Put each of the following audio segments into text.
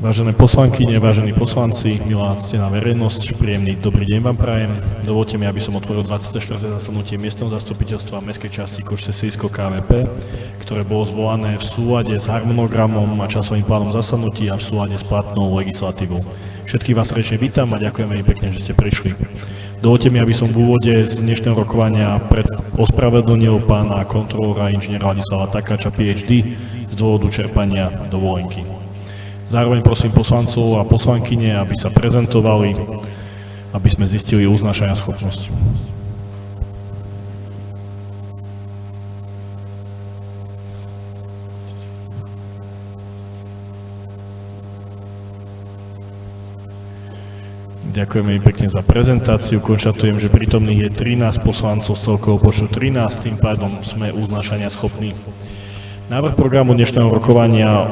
Vážené poslankyne, vážení poslanci, milá ctená verejnosť, príjemný dobrý deň vám prajem. Dovolte mi, aby som otvoril 24. zasadnutie miestneho zastupiteľstva mestskej časti Košice-Slizsko KVP, ktoré bolo zvolané v súlade s harmonogramom a časovým plánom zasadnutí a v súlade s platnou legislatívou. Všetkých vás srdečne vítam a ďakujem veľmi pekne, že ste prišli. Dovolte mi, aby som v úvode z dnešného rokovania ospravedlnil pána kontrolóra inžiniera Ladislava Takáča, PhD, z dôvodu čerpania dovolenky. Zároveň prosím poslancov a poslankyne, aby sa prezentovali, aby sme zistili uznášania schopnosť. Ďakujem veľmi pekne za prezentáciu. Konštatujem, že prítomných je 13 poslancov z celkového počtu 13, tým pádom sme uznášania schopní. Návrh programu dnešného rokovania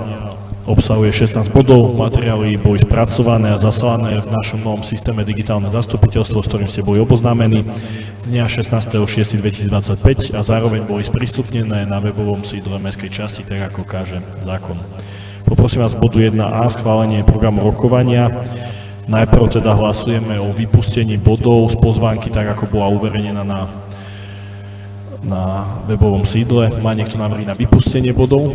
obsahuje 16 bodov, materiály boli spracované a zaslané v našom novom systéme digitálne zastupiteľstvo, s ktorým ste boli oboznámení dňa 16.6.2025 a zároveň boli sprístupnené na webovom sídle mestskej časti, tak ako káže zákon. Poprosím vás v bodu 1a schválenie programu rokovania. Najprv teda hlasujeme o vypustení bodov z pozvánky, tak ako bola uverejnená na webovom sídle. Má niekto návrhy na vypustenie bodov?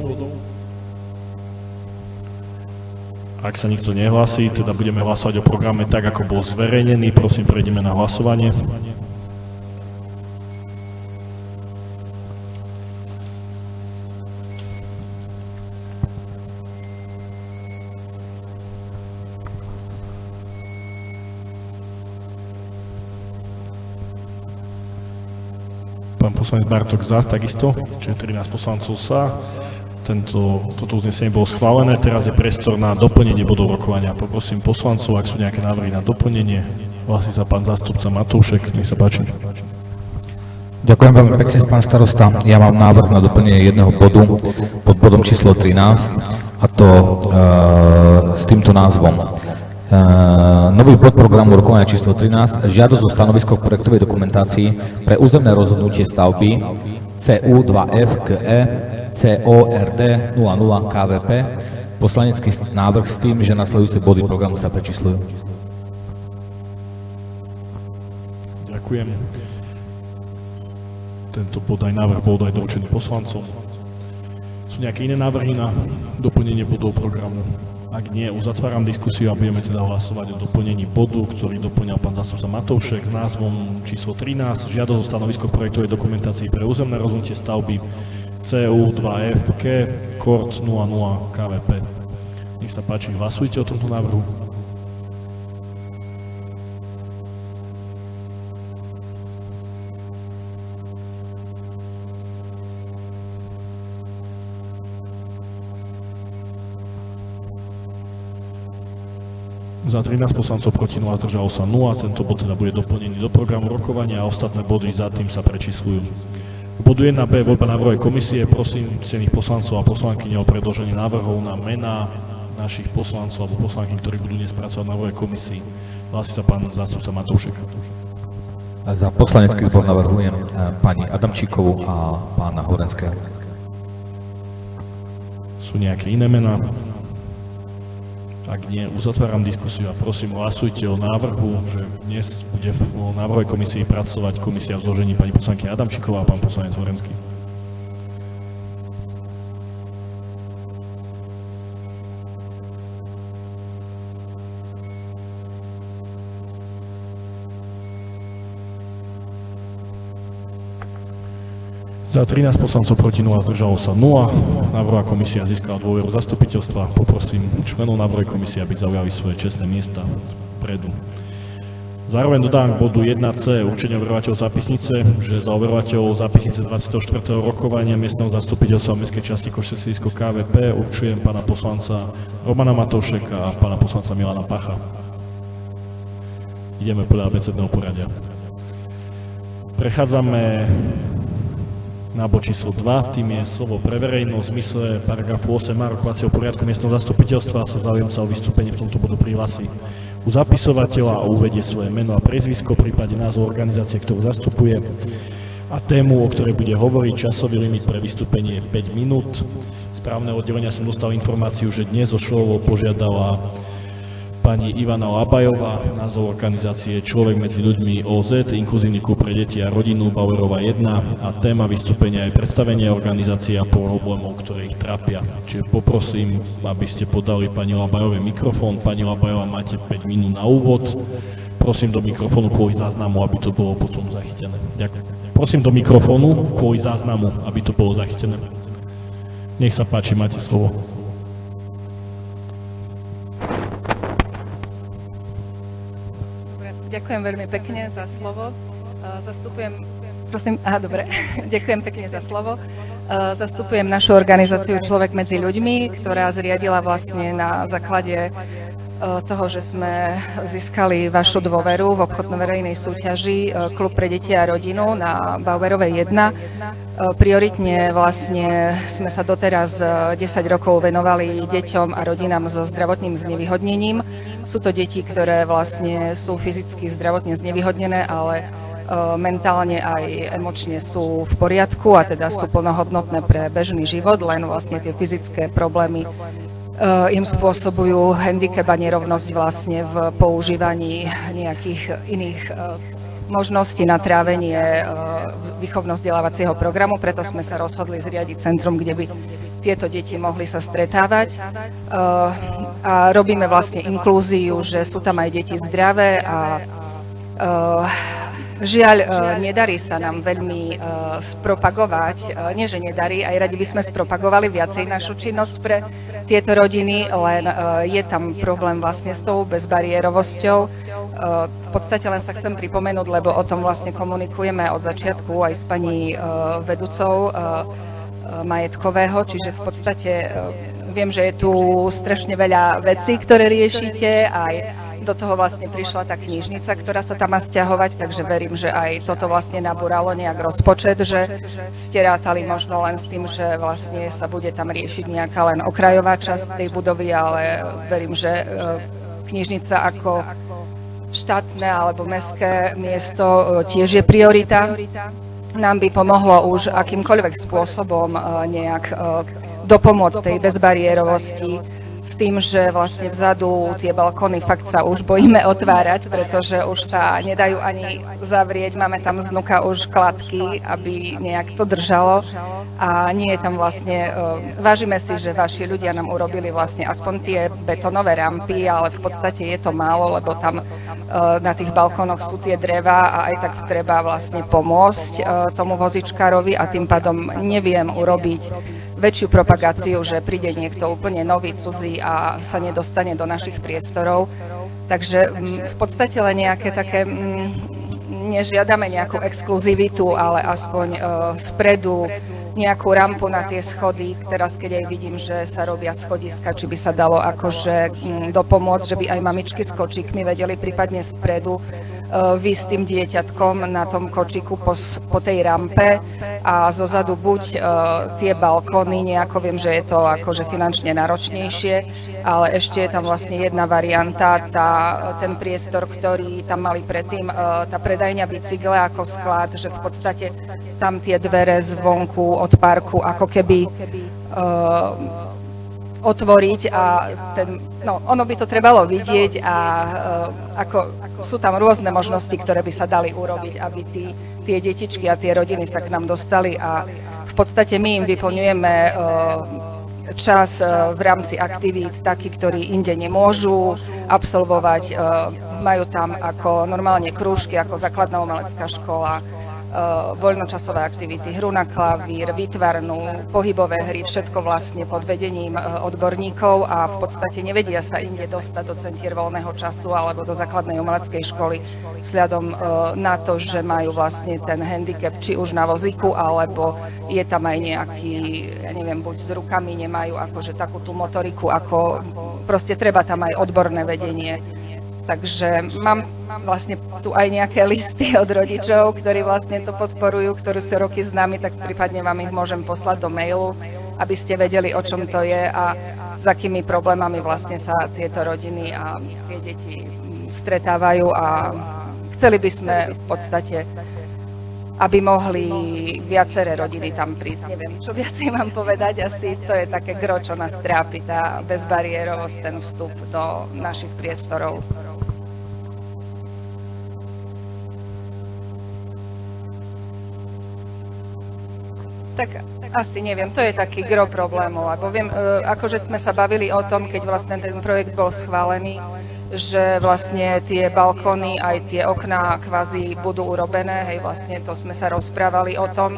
Ak sa nikto nehlasí, teda budeme hlasovať o programe tak, ako bol zverejnený. Prosím, prejdeme na hlasovanie. Pán poslanec Bartok za, takisto, čiže 13 poslancov sa. Toto uznesenie bolo schválené, teraz je priestor na doplnenie bodov rokovania. Poprosím poslancov, ak sú nejaké návrhy na doplnenie. Hlasí sa pán zástupca Matúšek, nech sa páči. Ďakujem veľmi pekne, pán starosta. Ja mám návrh na doplnenie jedného bodu pod bodom číslo 13, a to s týmto názvom. Nový bod programu rokovania číslo 13, žiadosť o stanovisko k projektovej dokumentácii pre územné rozhodnutie stavby CU2FGE CORD 00 KVP, poslanecký návrh s tým, že nasledujúce body programu sa prečíslujú. Ďakujem. Tento bod aj návrh bol aj doručený poslancom. Sú nejaké iné návrhy na doplnenie bodov programu? Ak nie, uzatváram diskusiu a budeme teda hlasovať o doplnení bodu, ktorý doplňal pán zástupca Matoušek s názvom číslo 13, žiadosť o stanovisko k projektovej dokumentácii pre územné rozhodnutie stavby CU2FG CORD 00 KVP. Nech sa páči, hlasujte o tomto návrhu. Za 13 poslancov proti 0, zdržalo sa 0. Tento bod teda bude doplnený do programu rokovania a ostatné body za tým sa prečíslujú. V bodu 1b voľba návrhovej komisie, prosím ctených poslancov a poslankyne o predloženie návrhov na mená našich poslancov alebo poslankyň, ktorí budú dnes pracovať na návrhovej komisii. Hlási sa pán zástupca Matúšek. Za poslanecký zbor navrhujem pani Adamčíkovú a pána Horenského. Sú nejaké iné mená? Ak nie, uzatváram diskusiu a prosím, hlasujte o návrhu, že dnes bude v návrhovej komisii pracovať komisia v zložení pani poslankyňa Adamčíková a pán poslanec Horenský. Za 13 poslancov proti 0, zdržalo sa 0. Návrhová komisia získala dôveru zastupiteľstva. Poprosím členov návrhovej komisie, aby zaujali svoje čestné miesta vpredu. Zároveň dodám k bodu 1c určenie overovateľov zápisnice, že za overovateľov zápisnice 24. rokovania miestneho zastupiteľstva mestskej časti Košice-Slizsko KVP určujem pána poslanca Romana Matoušeka a pána poslanca Milana Pacha. Ideme podľa abecedného poradia. Prechádzame na bod číslo 2, tým je slovo pre verejnosť. V zmysle paragrafu 8a rokovacieho poriadku miestneho zastupiteľstva sa záujemca o vystúpenie v tomto bodu prihlási u zapisovateľa a uvedie svoje meno a priezvisko, prípade názov organizácie, ktorú zastupuje a tému, o ktorej bude hovoriť. Časový limit pre vystúpenie je 5 minút. správneho oddelenia som dostal informáciu, že dnes o slovo požiadala pani Ivana Labajová, názov organizácie Človek medzi ľuďmi OZ, inkluzívny klub pre deti a rodinu Bauerova 1 a téma vystúpenia je predstavenie organizácie a problémov, ktoré ich trápia. Čiže poprosím, aby ste podali pani Labajovej mikrofón. Pani Labajová, máte 5 minút na úvod. Prosím do mikrofónu kvôli záznamu, aby to bolo potom zachytené. Ďakujem. Prosím do mikrofónu kvôli záznamu, aby to bolo zachytené. Nech sa páči, máte slovo. Ďakujem veľmi pekne za slovo. Ďakujem pekne za slovo. Zastupujem našu organizáciu Človek medzi ľuďmi, ktorá zriadila vlastne na základe toho, že sme získali vašu dôveru v obchodno-verejnej súťaži Klub pre deti a rodinu na Bauerovej 1. Prioritne vlastne sme sa doteraz 10 rokov venovali deťom a rodinám so zdravotným znevýhodnením. Sú to deti, ktoré vlastne sú fyzicky zdravotne znevýhodnené, ale mentálne aj emočne sú v poriadku a teda sú plnohodnotné pre bežný život, len vlastne tie fyzické problémy im spôsobujú handicap a nerovnosť vlastne v používaní nejakých iných možností na trávenie výchovno-vzdelávacieho programu, preto sme sa rozhodli zriadiť centrum, kde by tieto deti mohli sa stretávať. A robíme vlastne inklúziu, že sú tam aj deti zdravé a žiaľ, nedarí sa nám veľmi spropagovať, nie že nedarí, aj radi by sme spropagovali viacej našu činnosť pre tieto rodiny, len je tam problém vlastne s tou bezbariérovosťou. V podstate len sa chcem pripomenúť, lebo o tom vlastne komunikujeme od začiatku aj s pani vedúcou majetkového, čiže v podstate viem, že je tu strašne veľa vecí, ktoré riešite, aj do toho vlastne prišla tá knižnica, ktorá sa tam má sťahovať, takže verím, že aj toto vlastne nabúralo nejak rozpočet, že ste rátali možno len s tým, že vlastne sa bude tam riešiť nejaká len okrajová časť tej budovy, ale verím, že knižnica ako štátne alebo mestské miesto tiež je priorita. Nám by pomohlo už akýmkoľvek spôsobom nejak dopomôcť tej bezbariérovosti, s tým, že vlastne vzadu tie balkóny fakt sa už bojíme otvárať, pretože už sa nedajú ani zavrieť. Máme tam znuka už kladky, aby nejak to držalo. A nie je tam vlastne, vážime si, že vaši ľudia nám urobili vlastne aspoň tie betónové rampy, ale v podstate je to málo, lebo tam na tých balkónoch sú tie dreva a aj tak treba vlastne pomôcť tomu vozičkárovi a tým pádom neviem urobiť väčšiu propagáciu, že príde niekto úplne nový, cudzí a sa nedostane do našich priestorov. Takže v podstate len nejaké také, nežiadame nejakú exkluzivitu, ale aspoň spredu nejakú rampu na tie schody. Teraz, keď aj vidím, že sa robia schodiska, či by sa dalo akože dopomôcť, že by aj mamičky s kočíkmi vedeli prípadne spredu výjsť s tým dieťatkom na tom kočiku po tej rampe a zozadu buď tie balkóny, nejako viem, že je to akože finančne náročnejšie, ale ešte je tam vlastne jedna varianta, ten priestor, ktorý tam mali predtým, tá predajňa bicykle ako sklad, že v podstate tam tie dvere zvonku od parku ako keby otvoriť a ono by to trebalo vidieť a ako sú tam rôzne možnosti, ktoré by sa dali urobiť, aby tie detičky a tie rodiny sa k nám dostali a v podstate my im vyplňujeme čas v rámci aktivít takí, ktorí inde nemôžu absolvovať. Majú tam ako normálne krúžky, ako základná umelecká škola, voľnočasové aktivity, hru na klavír, výtvarnú, pohybové hry, všetko vlastne pod vedením odborníkov a v podstate nevedia sa inde dostať do centier voľného času alebo do základnej umeleckej školy vzhľadom na to, že majú vlastne ten handicap či už na vozíku, alebo je tam aj nejaký, ja neviem, buď s rukami nemajú akože takú tú motoriku, ako proste treba tam aj odborné vedenie. Takže mám vlastne tu aj nejaké listy od rodičov, ktorí vlastne to podporujú, ktorí sú roky s nami, tak prípadne vám ich môžem poslať do mailu, aby ste vedeli, o čom to je a s akými problémami vlastne sa tieto rodiny a tie deti stretávajú a chceli by sme v podstate, aby mohli viaceré rodiny tam prísť. Neviem, čo viacej mám povedať, asi to je také gro, čo nás trápi, tá bezbariérovosť, ten vstup do našich priestorov. Tak asi neviem, to je taký gro problémov, lebo viem, akože sme sa bavili o tom, keď vlastne ten projekt bol schválený, že vlastne tie balkóny aj tie okná kvázi budú urobené, hej, vlastne to sme sa rozprávali o tom.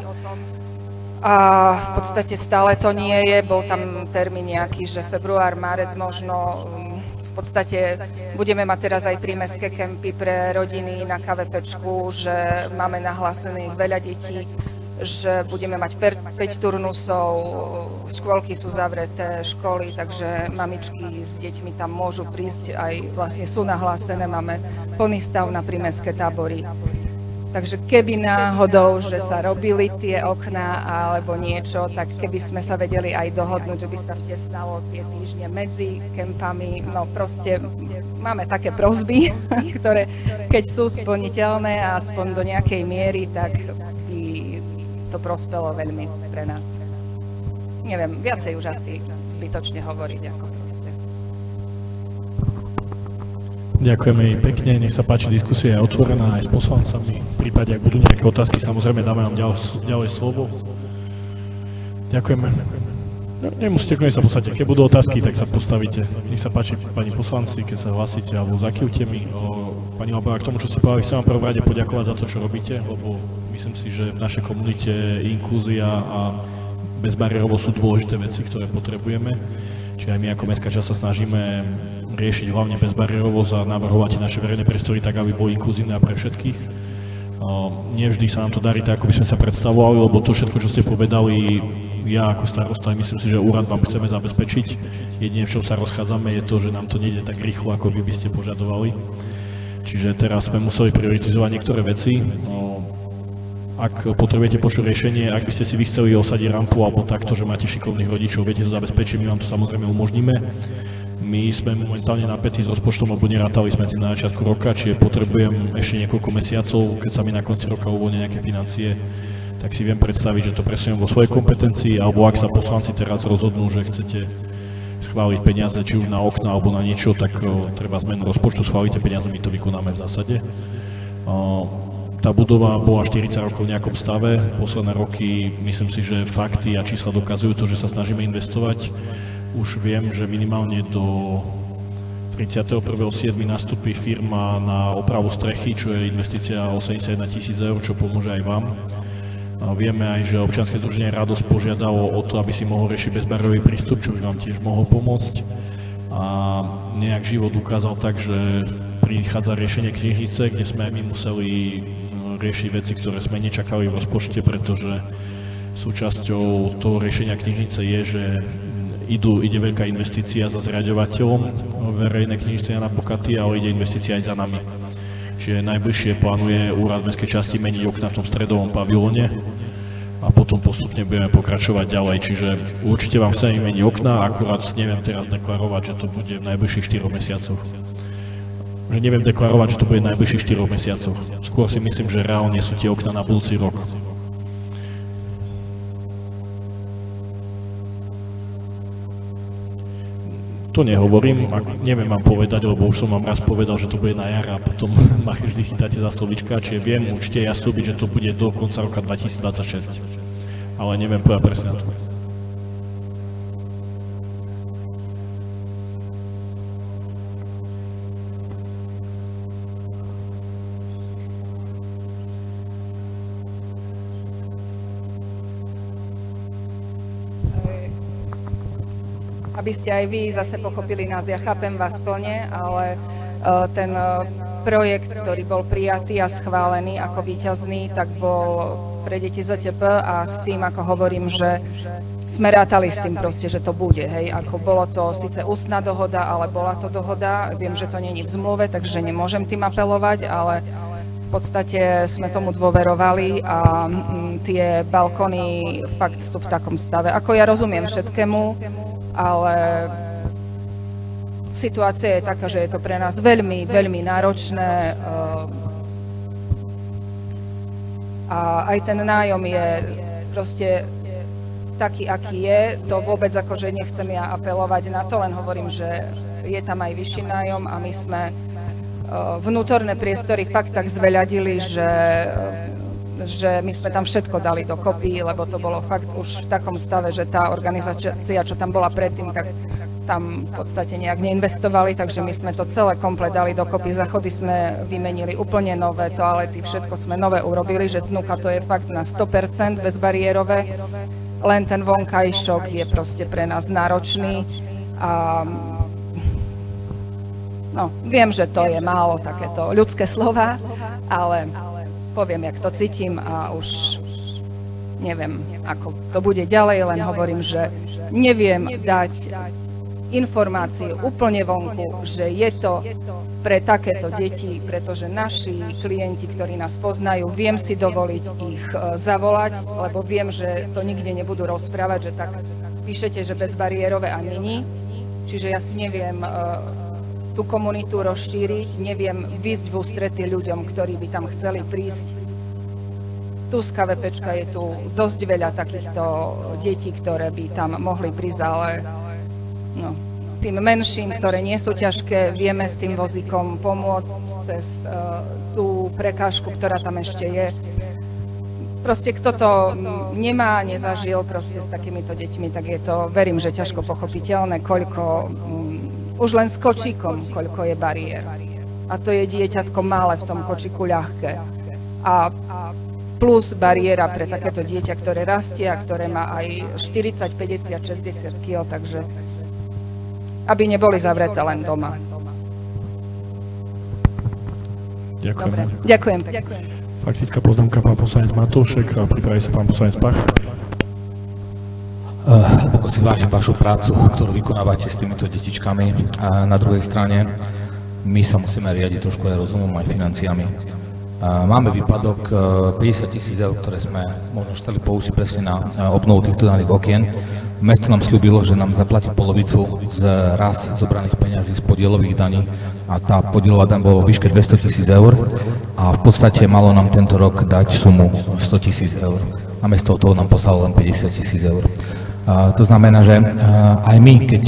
A v podstate stále to nie je, bol tam termín nejaký, že február, márec možno. V podstate budeme mať teraz aj prímestské kempy pre rodiny na KVPčku, že máme nahlásených veľa detí, že budeme mať 5 turnusov, škôlky sú zavreté, školy, takže mamičky s deťmi tam môžu prísť, aj vlastne sú nahlásené, máme plný stav na prímestské tábory. Takže keby náhodou, že sa robili tie okná alebo niečo, tak keby sme sa vedeli aj dohodnúť, že by sa vtesnalo tie týždne medzi kempami, no proste máme také prosby, ktoré keď sú splniteľné a aspoň do nejakej miery, tak by to prospelo veľmi pre nás. Neviem, viacej už asi zbytočne hovoriť, ako proste. Ďakujeme jej pekne, nech sa páči, diskusia je otvorená aj s poslancami. V prípade, ak budú nejaké otázky, samozrejme dáme vám ďalej slovo. Ďakujeme. No, nemusíte kľudne sa podstate, keď budú otázky, tak sa postavíte. Nech sa páči, pani poslanci, keď sa hlasíte, alebo zakývte mi. Pani Labová, k tomu, čo ste povedali, chcem vám prvom rade poďakovať za to, čo robíte, lebo myslím si, že v našej komunite inklúzia a bezbariérovosť sú dôležité veci, ktoré potrebujeme. Čiže aj my ako mestská časť sa snažíme riešiť hlavne bezbariérovosť a navrhovať naše verejné priestory tak, aby boli inkluzívne pre všetkých. Nevždy sa nám to darí tak, ako by sme sa predstavovali, lebo to všetko, čo ste povedali, ja ako starosta, myslím si, že úrad vám chceme zabezpečiť. Jedine, v čom sa rozchádzame, je to, že nám to nejde tak rýchlo, ako by ste požadovali. Čiže teraz sme museli prioritizovať niektoré veci. Ak potrebujete počuť riešenie, ak by ste si vy chceli osadiť rampu alebo takto, že máte šikovných rodičov, viete to zabezpečiť, my vám to samozrejme umožníme. My sme momentálne napätí s rozpočtom, lebo nerátali sme tým na začiatku roka, čiže potrebujem ešte niekoľko mesiacov, keď sa mi na konci roka uvoľnia nejaké financie, tak si viem predstaviť, že to presuniem vo svojej kompetencii, alebo ak sa poslanci teraz rozhodnú, že chcete schváliť peniaze, či už na okna alebo na niečo, tak treba zmenu rozpočtu, schválite peniaze, my to vykonáme v zásade. Tá budova bola 40 rokov v nejakom stave, posledné roky myslím si, že fakty a čísla dokazujú to, že sa snažíme investovať. Už viem, že minimálne do 31.7. nastúpi firma na opravu strechy, čo je investícia 81 000 eur, čo pomôže aj vám. A vieme aj, že občianske združenie Radosť požiadalo o to, aby si mohol riešiť bezbariérový prístup, čo by vám tiež mohol pomôcť. A nejak život ukázal tak, že prichádza riešenie knižnice, kde sme aj my museli riešiť veci, ktoré sme nečakali v rozpočte, pretože súčasťou toho riešenia knižnice je, že ide veľká investícia za zriaďovateľom verejnej knižnice Jana Pokaty, ale ide investícia aj za nami. Čiže najbližšie plánuje úrad mestskej časti meniť okna v tom stredovom pavilóne a potom postupne budeme pokračovať ďalej. Čiže určite vám chceme meniť okna, akurát neviem teraz deklarovať, že to bude v najbližších 4 mesiacoch. Že neviem deklarovať, že to bude v najbližších 4 mesiacoch. Skôr si myslím, že reálne sú tie okna na budúci rok. To nehovorím, neviem vám povedať, lebo už som vám raz povedal, že to bude na jar a potom ma vždy chytáte za slovička, čiže viem určite ja slúbiť, že to bude do konca roka 2026. Ale neviem povedať presne na to. Aby ste aj vy zase pochopili nás, ja chápem vás plne, ale ten projekt, ktorý bol prijatý a schválený ako víťazný, tak bol pre deti ZTP a s tým, ako hovorím, že sme rátali s tým proste, že to bude, hej, ako bolo to síce ústna dohoda, ale bola to dohoda, viem, že to nie je v zmluve, takže nemôžem tým apelovať, ale v podstate sme tomu dôverovali a tie balkóny fakt sú v takom stave. Ako ja rozumiem všetkému, ale situácia je taká, že je to pre nás veľmi, veľmi náročné. A aj ten nájom je proste taký, aký je. To vôbec akože nechcem ja apelovať na to, len hovorím, že je tam aj vyšší nájom a my sme vnútorné priestory fakt tak zveľadili, že my sme tam všetko dali dokopy, lebo to bolo fakt už v takom stave, že tá organizácia, čo tam bola predtým, tak tam v podstate nejak neinvestovali, takže my sme to celé komplet dali dokopy. Záchody sme vymenili úplne nové, toalety, všetko sme nové urobili, že znúka to je fakt na 100% bezbariérové. Len ten vonkajšok je proste pre nás náročný a no, viem, že to je málo takéto ľudské slova, ale poviem, jak to cítim a už neviem, ako to bude ďalej, len hovorím, že neviem dať informáciu úplne vonku, že je to pre takéto deti, pretože naši klienti, ktorí nás poznajú, viem si dovoliť ich zavolať, lebo viem, že to nikde nebudú rozprávať, že tak píšete, že bezbariérové a není. Čiže ja si neviem tú komunitu rozšíriť, neviem výsť v ústrety ľuďom, ktorí by tam chceli prísť. Tu z KVPčka je tu dosť veľa takýchto detí, ktoré by tam mohli prísť, ale no, tým menším, ktoré nie sú ťažké, vieme s tým vozíkom pomôcť cez tú prekážku, ktorá tam ešte je. Proste kto to nemá, nezažil proste s takýmito deťmi, tak je to, verím, že ťažko pochopiteľné, koľko už len s kočíkom, koľko je bariér. A to je dieťatko malé v tom kočíku ľahké. A plus bariéra pre takéto dieťa, ktoré rastie a ktoré má aj 40, 50, 60 kg, takže aby neboli zavreté len doma. Ďakujem. Dobre, ďakujem. Faktická poznámka pán poslanec Matúšek a pripraví sa pán poslanec Pach. Hlboko si vážim vašu prácu, ktorú vykonávate s týmito detičkami. A na druhej strane, my sa musíme riadiť trošku aj rozumom, aj financiami. Máme výpadok 50 000 eur, ktoré sme možno chceli použiť presne na obnovu týchto daných okien. Mesto nám slúbilo, že nám zaplatí polovicu z raz zobraných peňazí z podielových daní a tá podielová daň bola vo výške 200 000 eur a v podstate malo nám tento rok dať sumu 100 000 eur. Namiesto toho nám poslalo len 50 000 eur. To znamená, že aj my, keď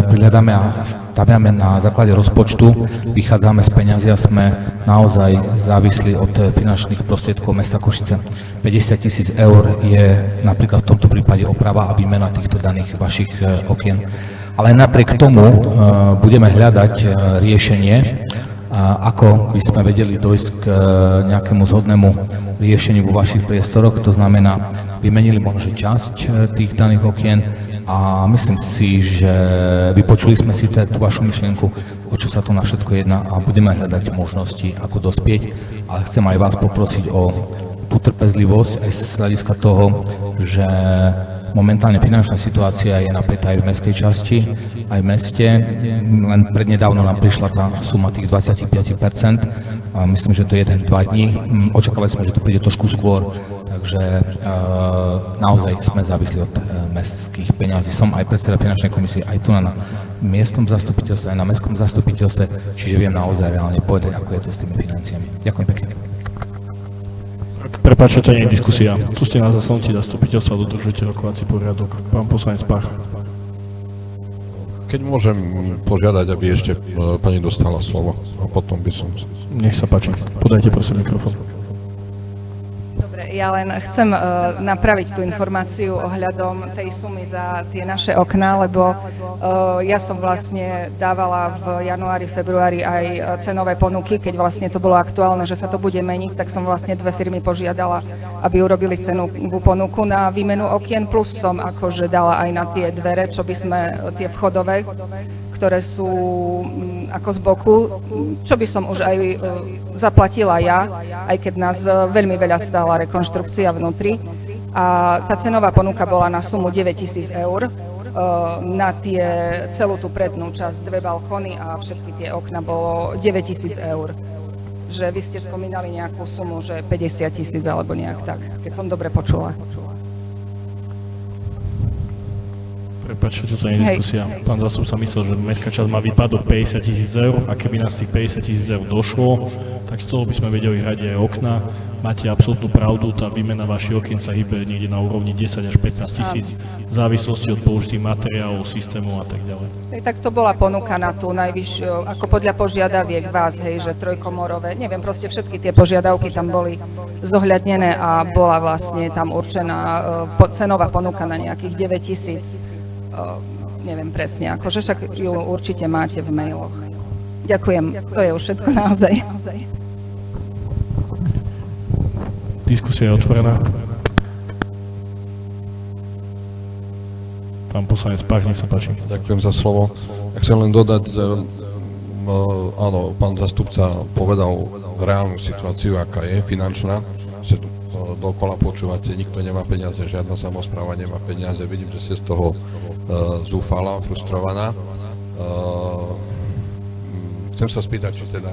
prihľadáme a staviame na základe rozpočtu, vychádzame z peňazí a sme naozaj závislí od finančných prostriedkov mesta Košice. 50 000 eur je napríklad v tomto prípade oprava a výmena týchto daných vašich okien. Ale napriek tomu budeme hľadať riešenie, ako by sme vedeli dojsť k nejakému zhodnému riešeniu vo vašich priestoroch, to znamená, vymenili možno časť tých daných okien a myslím si, že vypočuli sme si tú vašu myšlienku, o čo sa to na všetko jedná a budeme hľadať možnosti, ako dospieť, ale chcem aj vás poprosiť o tú trpezlivosť aj z hľadiska toho, že momentálne finančná situácia je napätá aj v mestskej časti, aj v meste. Len prednedávno nám prišla tá suma tých 25%. A myslím, že to je 1-2 dní. Očakávali sme, že to príde trošku skôr. Takže naozaj sme závislí od mestských peňazí. Som aj predseda finančnej komisie, aj tu na miestnom zastupiteľstve, aj na mestskom zastupiteľstve, čiže viem naozaj reálne povedať, ako je to s tými financiami. Ďakujem pekne. Prepáčte, to nie je diskusia. Tu ste na zasadnutí zastupiteľstva, dodržujete rokovací poriadok. Pán poslanec Pach. Keď môžem požiadať, aby ešte pani dostala slovo a potom by som... Nech sa páči, podajte prosím mikrofón. Dobre, ja len chcem napraviť tú informáciu ohľadom tej sumy za tie naše okná, lebo ja som vlastne dávala v januári, februári aj cenové ponuky, keď vlastne to bolo aktuálne, že sa to bude meniť, tak som vlastne 2 firmy požiadala, aby urobili cenovú ponuku na výmenu okien, plus som akože dala aj na tie dvere, čo by sme, tie vchodové, ktoré sú ako z boku, čo by som už aj zaplatila ja, aj keď nás veľmi veľa stála rekonštrukcia vnútri. A tá cenová ponuka bola na sumu 9 000 eur na celú tú prednú časť, 2 balkóny a všetky tie okna bolo 9 000 eur. Že vy ste spomínali nejakú sumu, že 50 000 alebo nejak tak, keď som dobre počula. Prepáčte, toto nie je diskusia. Pán zástupca myslel, že mestská časť má výpadok 50 000 eur a keby nás tých 50 000 eur došlo, tak z toho by sme vedeli hrať aj okna. Máte absolútnu pravdu, tá výmena vašich okien sa hýbe niekde na úrovni 10 až 15 tisíc v závislosti od použitých materiálov, systémov a tak ďalej. Tak to bola ponuka na tú najvyššiu, ako podľa požiadaviek vás, hej, že trojkomorové, neviem, proste všetky tie požiadavky tam boli zohľadnené a bola vlastne tam určená cenová ponuka na nejakých 9 000, neviem presne, akože však ju určite máte v mailoch. Ďakujem, to je už všetko naozaj. Diskusia je otvorená. Pán poslanec Pach, nech sa páči. Ďakujem za slovo. Ja chcem len dodať, áno, pán zastupca povedal reálnu situáciu, aká je finančná. Dokola počúvate, nikto nemá peniaze, žiadna samospráva nemá peniaze. Vidím, že ste z toho zúfala, frustrovaná. Chcem sa spýtať, či teda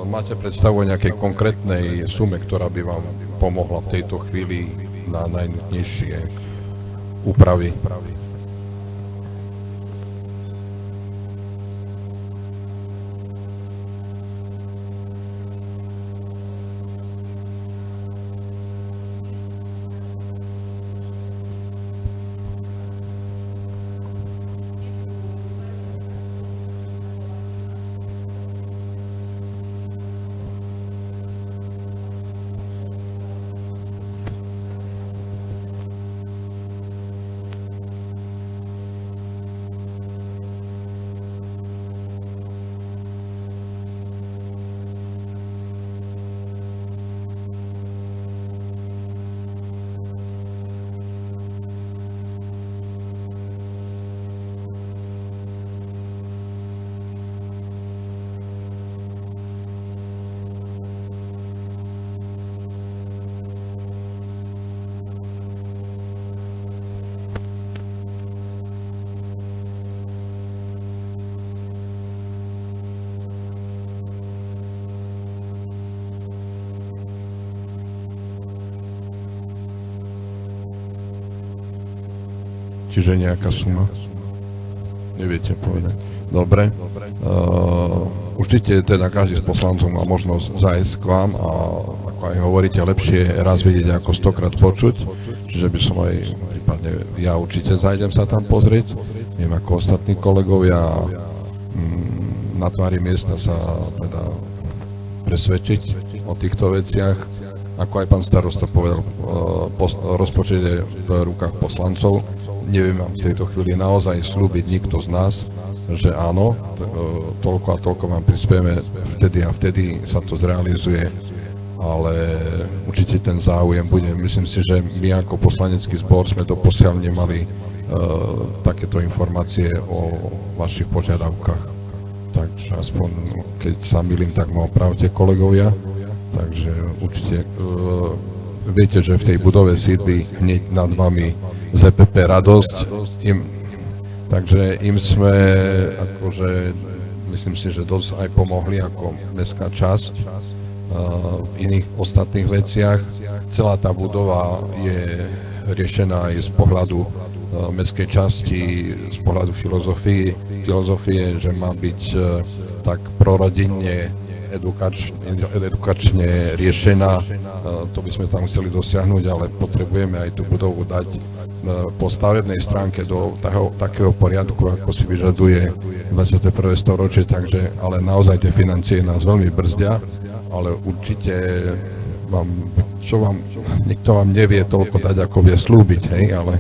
máte predstavu o nejakej konkrétnej sume, ktorá by vám pomohla v tejto chvíli na najnutnejšie úpravy? Čiže nejaká suma? Neviete povedať. Dobre. Určite teda každý z poslancov má možnosť zájsť k vám a ako aj hovoríte, lepšie raz vidieť ako 100-krát počuť. Čiže by som aj prípadne, ja určite zájdem sa tam pozrieť. Neviem ako ostatní kolegovia na tvári miesta sa teda presvedčiť o týchto veciach. Ako aj pán starosta povedal, rozpočet je v rukách poslancov. Neviem vám v tejto chvíli naozaj slúbiť nikto z nás, že áno, toľko a toľko vám prispieme vtedy a vtedy sa to zrealizuje, ale určite ten záujem bude. Myslím si, že my ako poslanecký zbor sme doposiaľ nemali takéto informácie o vašich požiadavkách. Takže aspoň, keď sa milím, tak ma opravte kolegovia. Takže určite viete, že v tej budove sídli hneď nad vami ZPP Radosť. Takže im sme, akože, myslím si, že dosť aj pomohli ako mestská časť v iných ostatných veciach. Celá tá budova je riešená aj z pohľadu mestskej časti, z pohľadu filozofie, že má byť tak prorodinne edukačne riešená. To by sme tam chceli dosiahnuť, ale potrebujeme aj tú budovu dať po stavebnej stránke do takého poriadku, ako si vyžaduje 21. storočie, takže, ale naozaj tie financie nás veľmi brzdia, ale určite nikto vám nevie toľko dať, ako vie slúbiť, hej, ale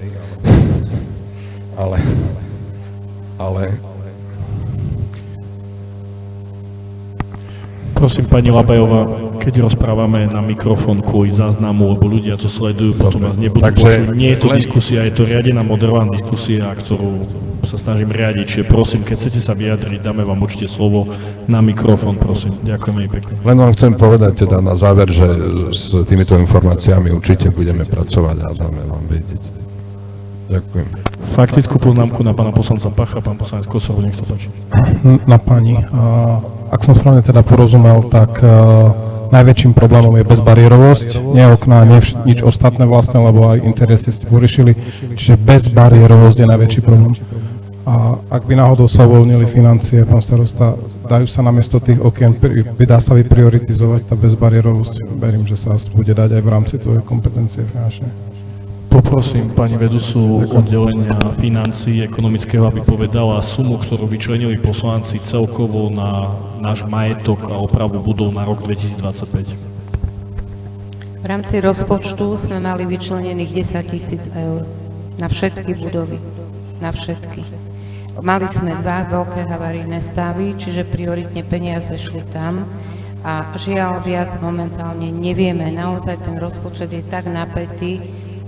Prosím, pani Labajová, keď rozprávame na mikrofón kvôli záznamu, lebo ľudia to sledujú, potom nás nebudú počuť. Nie je to diskusia, je to riadená moderovaná diskusia, ktorú sa snažím riadiť. Čiže prosím, keď chcete sa vyjadriť, dáme vám určite slovo na mikrofón, prosím. Ďakujem veľmi pekne. Len vám chcem povedať teda na záver, že s týmito informáciami určite budeme pracovať a dáme vám vedieť. Ďakujem. Faktickú poznámku na pána poslanca Pacha, pán poslanec Kosor, nech sa páči. Na pani. Ak som správne teda porozumel, tak najväčším problémom je bezbariérovosť, nie okná, nie nič ostatné vlastne, lebo aj interiér ste poriešili, čiže bezbariérovosť je najväčší problém. A ak by náhodou sa uvoľnili financie, pán starosta, dajú sa namiesto tých okien, dá sa vyprioritizovať tá bezbariérovosť. Verím, že sa bude dať aj v rámci tvojej kompetencie finančne. Poprosím pani vedúcu oddelenia financií ekonomického, aby povedala sumu, ktorú vyčlenili poslanci celkovo na náš majetok a opravu budov na rok 2025. V rámci rozpočtu sme mali vyčlenených 10 000 eur na všetky budovy, na všetky. Mali sme 2 veľké havarijné stavy, čiže prioritne peniaze šli tam a žiaľ viac momentálne nevieme. Naozaj ten rozpočet je tak napätý,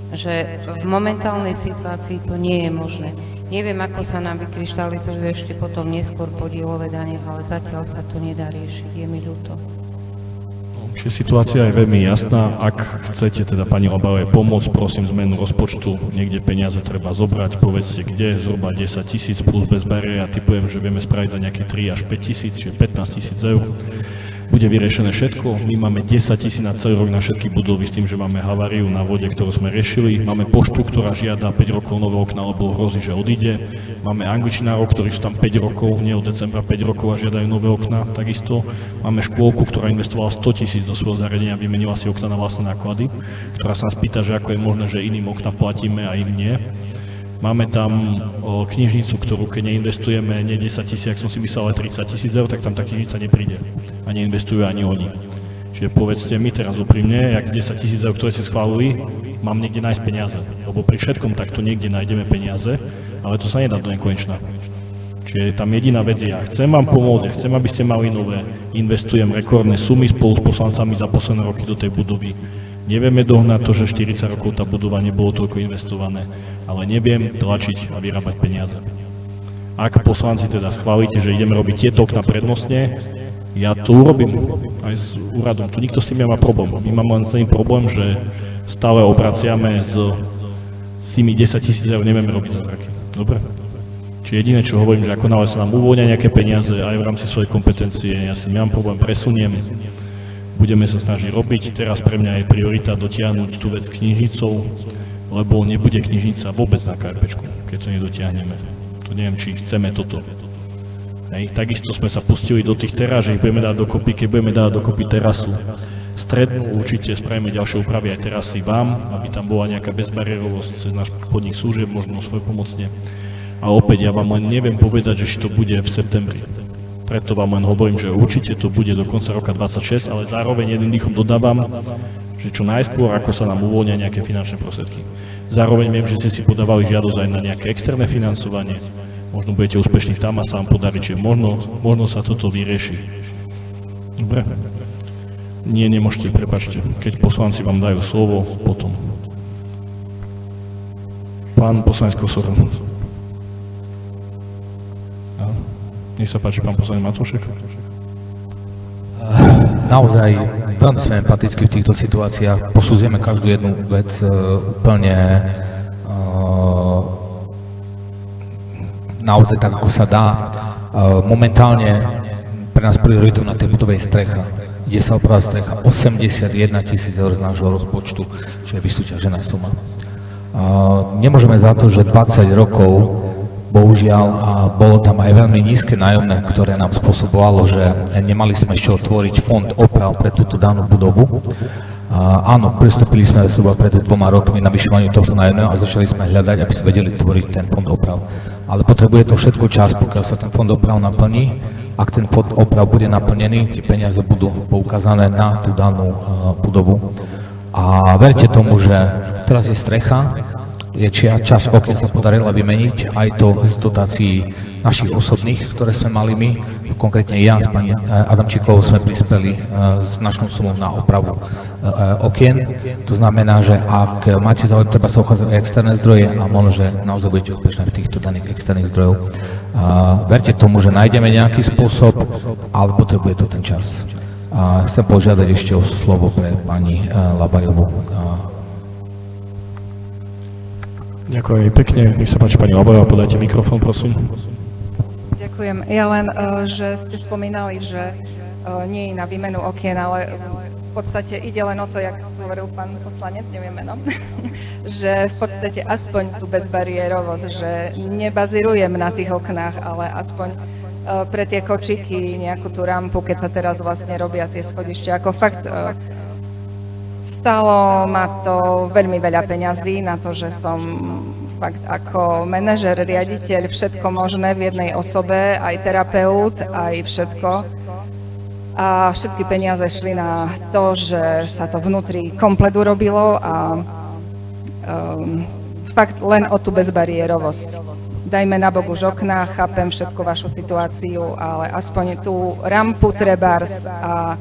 že v momentálnej situácii to nie je možné. Neviem, ako sa nám vykryštalizuje ešte potom neskôr podielové dane, ale zatiaľ sa to nedá riešiť. Je mi ľúto. Čiže situácia je veľmi jasná. Ak chcete teda pani Labajovej pomôcť, prosím zmenu rozpočtu. Niekde peniaze treba zobrať, povedzte kde, zhruba 10 000 plus bez bariéry. Ja tipujem, že vieme spraviť za nejaké 3 až 5 000, čiže 15 000 eur. Bude vyriešené všetko. My máme 10 000 na celý rok na všetky budovy s tým, že máme haváriu na vode, ktorú sme riešili. Máme poštu, ktorá žiada 5 rokov nové okna, lebo hrozí, že odíde. Máme angličtinárov, ktorí sú tam 5 rokov, nie od decembra 5 rokov a žiadajú nové okna, takisto. Máme škôlku, ktorá investovala 100 000 do svojho zariadenia, vymenila si okna na vlastné náklady, ktorá sa nás pýta, že ako je možné, že iným okna platíme a im nie. Máme tam knižnicu, ktorú keď neinvestujeme nie 10 000, ak som si myslel, ale 30 000 eur, tak tam tá knižnica nepríde. A neinvestujú ani oni. Čiže povedzte mi teraz úprimne, jak 10 000 eur, ktoré ste schválili, mám niekde nájsť peniaze. Lebo pri všetkom takto niekde nájdeme peniaze, ale to sa nedá do nekonečna. Čiže tam jediná vec je, ja chcem vám pomôcť, ja chcem, aby ste mali nové, investujem rekordné sumy spolu s poslancami za posledné roky do tej budovy. Nevieme dohnať to, že 40 rokov tá budova nebolo toľko investované, ale neviem tlačiť a vyrábať peniaze. Ak poslanci teda schválite, že ideme robiť tieto okna prednostne, ja to urobím aj s úradom. Tu nikto s tým nemá problém. My máme len celý problém, že stále obraciame s tými 10 000 eur, nevieme robiť zázraky. Dobre? Čiže jediné, čo hovorím, že ako náhle sa nám uvoľnia nejaké peniaze aj v rámci svojej kompetencie, ja si nemám problém, presuniem. Budeme sa snažiť robiť. Teraz pre mňa je priorita dotiahnuť tú vec knižnicou, lebo nebude knižnica vôbec na KRPčku, keď to nedotiahneme. To neviem, či chceme toto. Hej. Takisto sme sa pustili do tých teráž, že ich budeme dať dokopy, keď budeme dať dokopy terasu. Strednú určite spravíme ďalšie úpravy aj terasy vám, aby tam bola nejaká bezbariérovosť cez náš podnik služieb, možno svojpomocne. A opäť ja vám len neviem povedať, že to bude v septembri. Preto vám len hovorím, že určite to bude do konca roka 2026, ale zároveň jedným dýchom dodávam, že čo najskôr, ako sa nám uvoľnia nejaké finančné prostriedky. Zároveň viem, že ste si podávali žiadosť aj na nejaké externé financovanie. Možno budete úspešní tam a sa vám podarí, že možno sa toto vyrieši. Dobre? Nie, nemôžete, prepáčte. Keď poslanci vám dajú slovo, potom. Pán poslanec Kosor. Nech sa páči, pán poslanec Matúšek. Naozaj veľmi sme empatickí v týchto situáciách, posudzujeme každú jednu vec úplne naozaj tak, ako sa dá. Momentálne pre nás prioritou na tej budove je strecha. Ide sa opravať strecha 81 000 eur z nášho rozpočtu, čo je vysúťažená suma. Nemôžeme za to, že 20 rokov bohužiaľ, a bolo tam aj veľmi nízke nájomné, ktoré nám spôsobovalo, že nemali sme ešte otvoriť fond oprav pre túto danú budovu. Áno, pristúpili sme zhruba pred 2 rokmi na vyšovaniu tohto nájomného a začali sme hľadať, aby sme vedeli tvoriť ten fond oprav. Ale potrebuje to všetko čas, pokiaľ sa ten fond oprav naplní. Ak ten fond oprav bude naplnený, tie peniaze budú poukázané na tú danú budovu. A verte tomu, že teraz je strecha, je čas okien sa podarilo vymeniť, aj to z dotácií našich osobných, ktoré sme mali my. Konkrétne ja s pani Adamčíkovou sme prispeli s našou sumou na opravu okien. To znamená, že ak máte záujem, treba sa uchádzať aj externé zdroje a možno, že naozaj budete úspešné v týchto daných externých zdrojov. Verte tomu, že nájdeme nejaký spôsob, ale potrebuje to ten čas. Chcem požiadať ešte o slovo pre pani Labajovú. Ďakujem pekne. Nech sa páči, pani Labajová, podajte mikrofón, prosím. Ďakujem. Ja len, že ste spomínali, že nie je na výmenu okien, ale v podstate ide len o to, jak hovoril pán poslanec, neviem meno, že v podstate aspoň tú bezbariérovosť, že nebazírujem na tých oknách, ale aspoň pre tie kočiky nejakú tú rampu, keď sa teraz vlastne robia tie schodištia. Ako fakt stalo ma to veľmi veľa peňazí na to, že som fakt ako manažer, riaditeľ, všetko možné v jednej osobe, aj terapeut, aj všetko. A všetky peniaze šli na to, že sa to vnútri komplet urobilo a fakt len o tú bezbariérovosť. Dajme na bok už okná, chápem všetku vašu situáciu, ale aspoň tú rampu trebárs a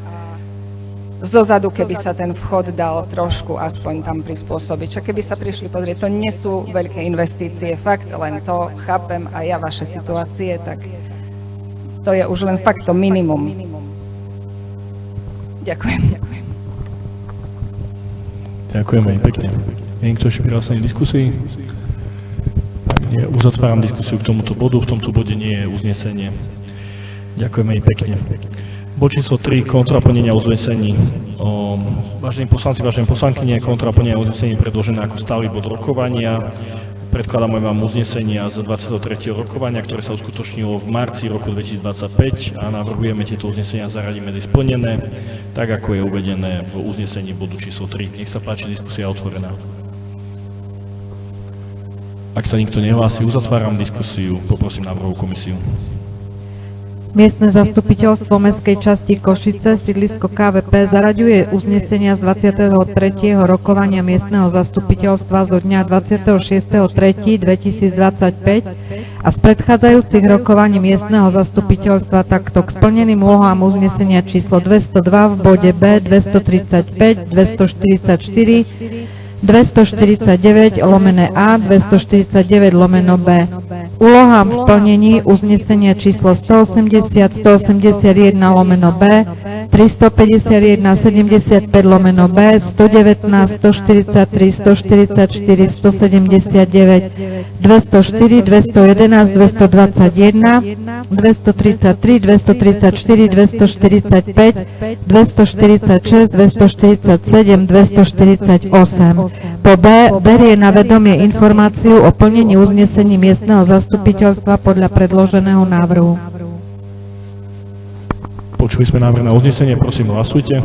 zozadu, keby sa ten vchod dal trošku aspoň tam prispôsobiť. Čo keby sa prišli pozrieť, to nie sú veľké investície, fakt len to chápem aj ja vaše situácie, tak to je už len fakt to minimum. Ďakujem. Ďakujem veľmi pekne. Je niekto ešte prihlásený v diskusii? Tak nie, uzatváram diskusiu k tomuto bodu. V tomto bode nie je uznesenie. Ďakujem veľmi pekne. Bod číslo 3, kontraplnenia uznesení. Vážení poslanci, vážené poslankyne, kontraplnenia uznesení predložené ako stály bod rokovania. Predkladáme vám uznesenia z 23. rokovania, ktoré sa uskutočnilo v marci roku 2025 a navrhujeme tieto uznesenia zaradiť medzi splnené, tak ako je uvedené v uznesení bodu číslo 3. Nech sa páči, diskusia je otvorená. Ak sa nikto nehlási, uzatváram diskusiu. Poprosím návrhovú komisiu. Miestne zastupiteľstvo mestskej časti Košice, sídlisko KVP, zaraďuje uznesenia z 23. rokovania miestneho zastupiteľstva zo dňa 26.3.2025 a z predchádzajúcich rokovaní miestneho zastupiteľstva takto k splneným úlohám uznesenia číslo 202 v bode B, 235, 244, 249 lomené A, 249 lomeno B. Úlohám v plnení uznesenia číslo 180, 181 lomeno B, 351, 75 lomeno B, 119, 143, 144, 179, 204, 211, 221, 233, 234, 245, 246, 247, 248. Po B berie na vedomie informáciu o plnení uznesení miestneho zastupiteľstva podľa predloženého návrhu. Počuli sme návrh na uznesenie, prosím, hlasujte.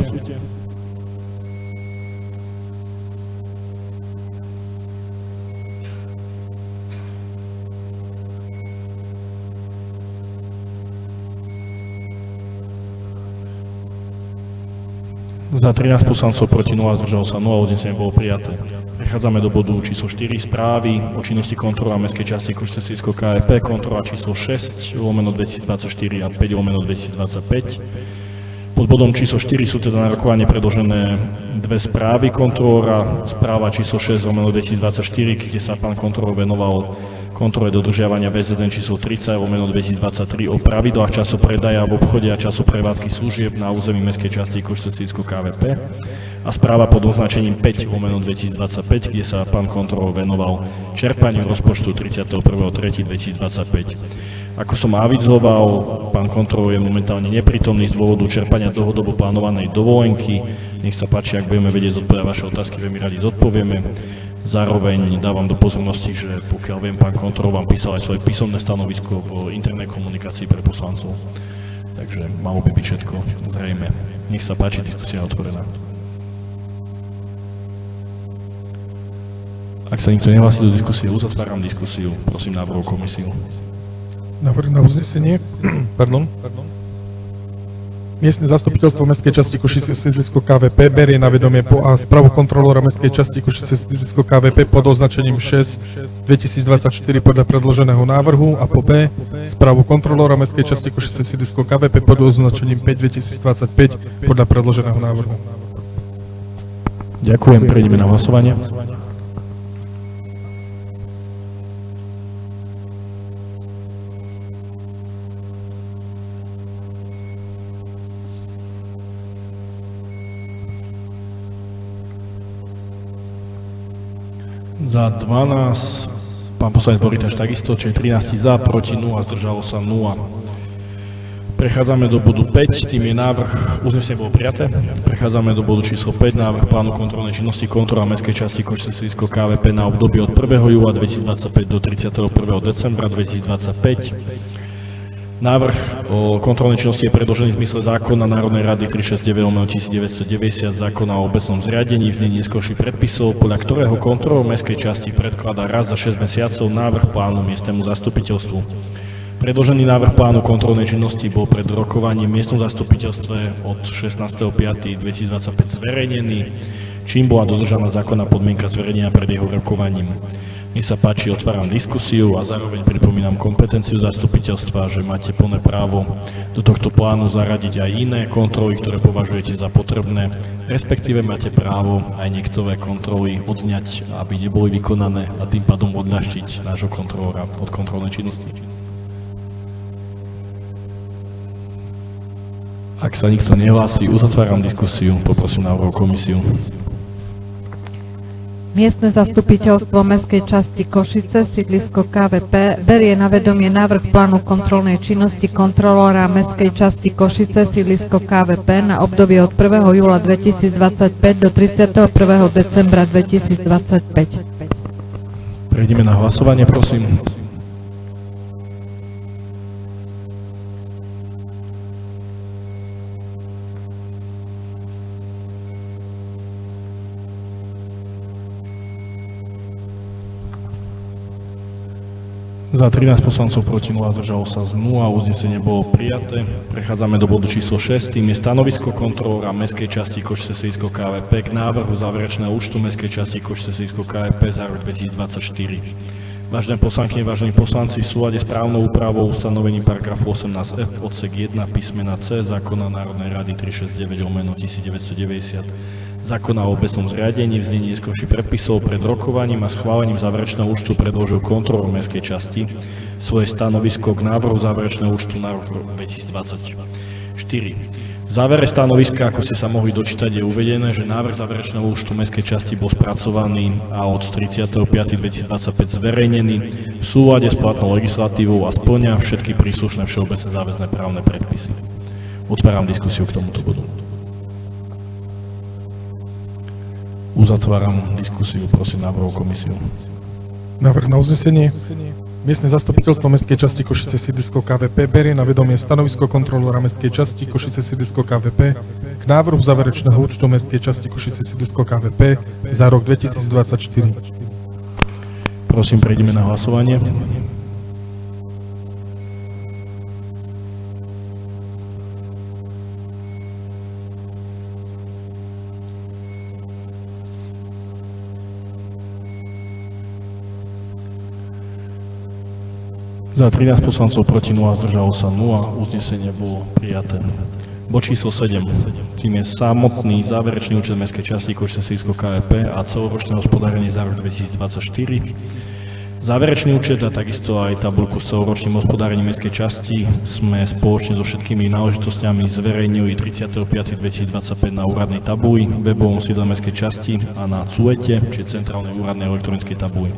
Za 13 poslancov, proti 0, zdržalo sa 0, uznesenie bolo prijaté. Prechádzame do bodu číslo 4, správy o činnosti kontrola mestskej časti Košice KFP, kontrola číslo 6, lomeno 2024 a 5, lomeno 2025. Pod bodom číslo 4 sú teda na rokovanie predložené dve správy kontrolóra. Správa číslo 6, lomeno 2024, kde sa pán kontrolór venoval kontrole dodržiavania VZN číslo 30, lomeno 2023 o pravidlách časopredaja v obchode a časoprevádzky služieb na území mestskej časti Košice KVP. A správa pod označením 5 lomeno 2025, kde sa pán kontrolór venoval čerpaniu rozpočtu 31.3.2025. Ako som avizoval, pán kontrolór je momentálne neprítomný z dôvodu čerpania dlhodobo plánovanej dovolenky. Nech sa páči, ak budeme vedieť zodpovedať vaše otázky, veľmi radi zodpovieme. Zároveň dávam do pozornosti, že pokiaľ viem, pán kontrolór vám písal aj svoje písomné stanovisko v internej komunikácii pre poslancov. Takže malo by byť všetko zrejme. Nech sa páči, diskusia je otvorená. Ak sa nikto nehlási do diskusie, uzatváram diskusiu. Prosím návrhovú komisiu. Návrh na uznesenie. Pardon. Miestne zastupiteľstvo mestskej časti Košice sídlisko KVP berie na vedomie po A správu kontrolóra mestskej časti Košice sídlisko KVP pod označením 6 2024 podľa predloženého návrhu a po B správu kontrolóra mestskej časti Košice sídlisko KVP pod označením 5 2025 podľa predloženého návrhu. Ďakujem, prejdeme na hlasovanie. Za 12, pán poslanec Boritaš takisto, čiže 13 za, proti 0, zdržalo sa 0. Prechádzame do bodu 5, tým je návrh, uznesenie bolo prijaté. Prechádzame do bodu číslo 5, návrh plánu kontrolnej činnosti kontrola mestskej časti Košice sídlisko KVP na obdobie od 1. júla 2025 do 31. decembra 2025. Návrh o kontrolnej činnosti je predložený v zmysle zákona Národnej rady 369/1990, zákona o obecnom zriadení v znení neskôrších predpisov, podľa ktorého kontrolou mestskej časti predkladá raz za 6 mesiacov návrh plánu miestnemu zastupiteľstvu. Predložený návrh plánu kontrolnej činnosti bol pred rokovaním v miestnom zastupiteľstve od 16.5.2025 zverejnený, čím bola dodržaná zákonná podmienka zverejnenia pred jeho rokovaním. Nech sa páči, otváram diskusiu a zároveň pripomínam kompetenciu zastupiteľstva, že máte plné právo do tohto plánu zaradiť aj iné kontroly, ktoré považujete za potrebné, respektíve máte právo aj niektoré kontroly odňať, aby neboli vykonané a tým pádom odľahčiť nášho kontrolóra od kontrolnej činnosti. Ak sa nikto nehlási, uzatváram diskusiu, poprosím návrhovú komisiu. Miestne zastupiteľstvo mestskej časti Košice, sídlisko KVP, berie na vedomie návrh plánu kontrolnej činnosti kontrolóra mestskej časti Košice, sídlisko KVP na obdobie od 1. júla 2025 do 31. decembra 2025. Prejdeme na hlasovanie, prosím. Za 13 poslancov proti 0, zdržalo sa 0, uznesenie bolo prijaté. Prechádzame do bodu číslo 6, tým je stanovisko kontrolóra mestskej časti Košice sídlisko KVP k návrhu záverečného účtu mestskej časti Košice sídlisko KVP za rok 2024. Vážené poslankyne, vážení poslanci, v súlade s právnou úpravou ustanovení paragrafu 18f odsek 1 písmena C zákona Národnej rady 369/1990 zákona o obecnom zriadení v znení neskôrších predpisov pred rokovaním a schválením záverečného účtu predložil kontrolór mestskej časti svoje stanovisko k návrhu záverečného účtu na rok 2024. V závere stanoviska, ako ste sa mohli dočítať, je uvedené, že návrh záverečného účtu mestskej časti bol spracovaný a od 35.2025 zverejnený v súlade s platnou legislatívou a spĺňa všetky príslušné všeobecné záväzné právne predpisy. Otváram diskusiu k tomuto bodu. Uzatváram diskusiu, prosím návrhovú komisiu. Návrh na uznesenie. Miestne zastupiteľstvo mestskej časti Košice sídlisko KVP berie na vedomie stanovisko kontrolóra mestskej časti Košice sídlisko KVP k návrhu záverečného účtu mestskej časti Košice sídlisko KVP za rok 2024. Prosím, prejdeme na hlasovanie. Za 13 poslancov proti 0, zdržalo sa 0, uznesenie bolo prijaté. Bod číslo 7, tým je samotný záverečný účet mestskej časti Košice sídlisko KVP a celoročné hospodárenie za rok 2024. Záverečný účet a takisto aj tabuľku s celoročným hospodárením mestskej časti sme spoločne so všetkými náležitosťami zverejnili 35.2025 na úradnej tabuli, webovom sídle mestskej časti a na CUETE, čiže centrálnej úradnej elektronickej tabuli.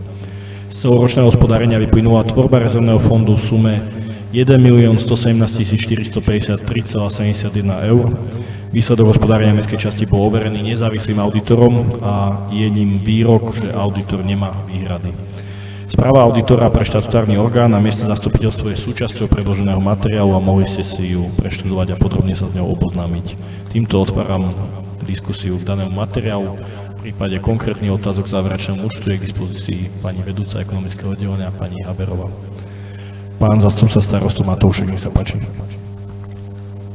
Z celoročného hospodárenia vyplynula tvorba rezervného fondu v sume 1 117 453,71 eur. Výsledok hospodárenia mestskej časti bol overený nezávislým auditorom a je ním výrok, že auditor nemá výhrady. Správa auditora pre štatutárny orgán a miestne zastupiteľstvo je súčasťou predloženého materiálu a mohli ste si ju preštudovať a podrobne sa s ňou oboznámiť. Týmto otváram diskusiu k danému materiálu. V prípade konkrétnych otázok záverečnému účtu je k dispozícii pani vedúca ekonomického oddelenia, pani Haberová. Pán zástupca starostu Matoušek, nech sa páči.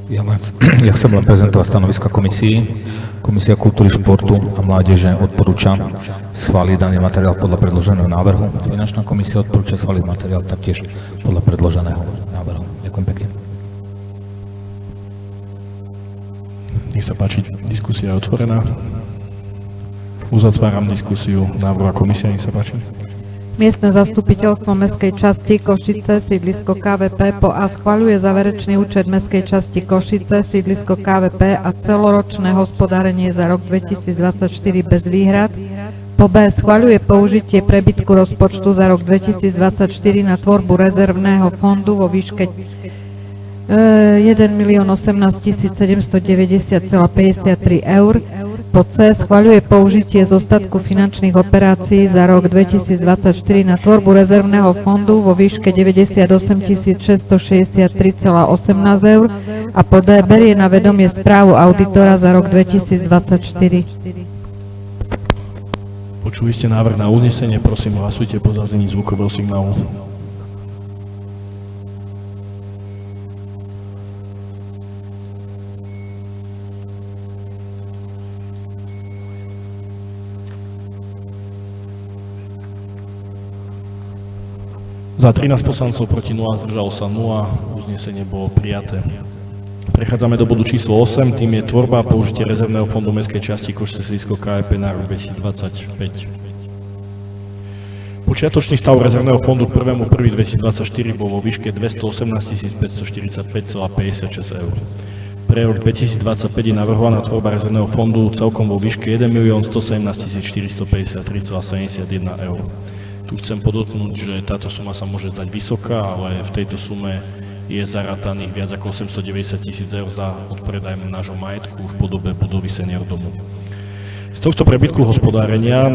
Ja chcem len prezentovať stanoviska komisii. Komisia kultúry, športu a mládeže odporúča schváliť daný materiál podľa predloženého návrhu. Finančná komisia odporúča schváliť materiál taktiež podľa predloženého návrhu. Ďakujem pekne. Nech sa páči, diskusia je otvorená. Uzatváram diskusiu. Návrhová komisia, nech sa páči. Miestne zastupiteľstvo mestskej časti Košice, sídlisko KVP po A schvaľuje záverečný účet mestskej časti Košice, sídlisko KVP a celoročné hospodárenie za rok 2024 bez výhrad. Po B schvaľuje použitie prebytku rozpočtu za rok 2024 na tvorbu rezervného fondu vo výške 1 018 790,53 eur. Po C schvaľuje použitie zostatku finančných operácií za rok 2024 na tvorbu rezervného fondu vo výške 98 663,18 eur a po D berie na vedomie správu auditora za rok 2024. Počuli ste návrh na uznesenie, prosím hlasujte po zaznení zvukového signálu. Za 13 poslancov proti 0, zdržalo sa 0, uznesenie bolo prijaté. Prechádzame do bodu číslo 8, tým je tvorba a použitie rezervného fondu mestskej časti Košice-Silisko KVP na rok 2025. Počiatočný stav rezervného fondu k 1.1.2024 bol vo výške 218 545,56 eur. Pre rok 2025 je navrhovaná tvorba rezervného fondu celkom vo výške 1 117 453,71 eur. Tu chcem podotknúť, že táto suma sa môže zdať vysoká, ale v tejto sume je zarátaných viac ako 890 000 eur za odpredaj nášho majetku v podobe budovy senior domu. Z tohto prebytku hospodárenia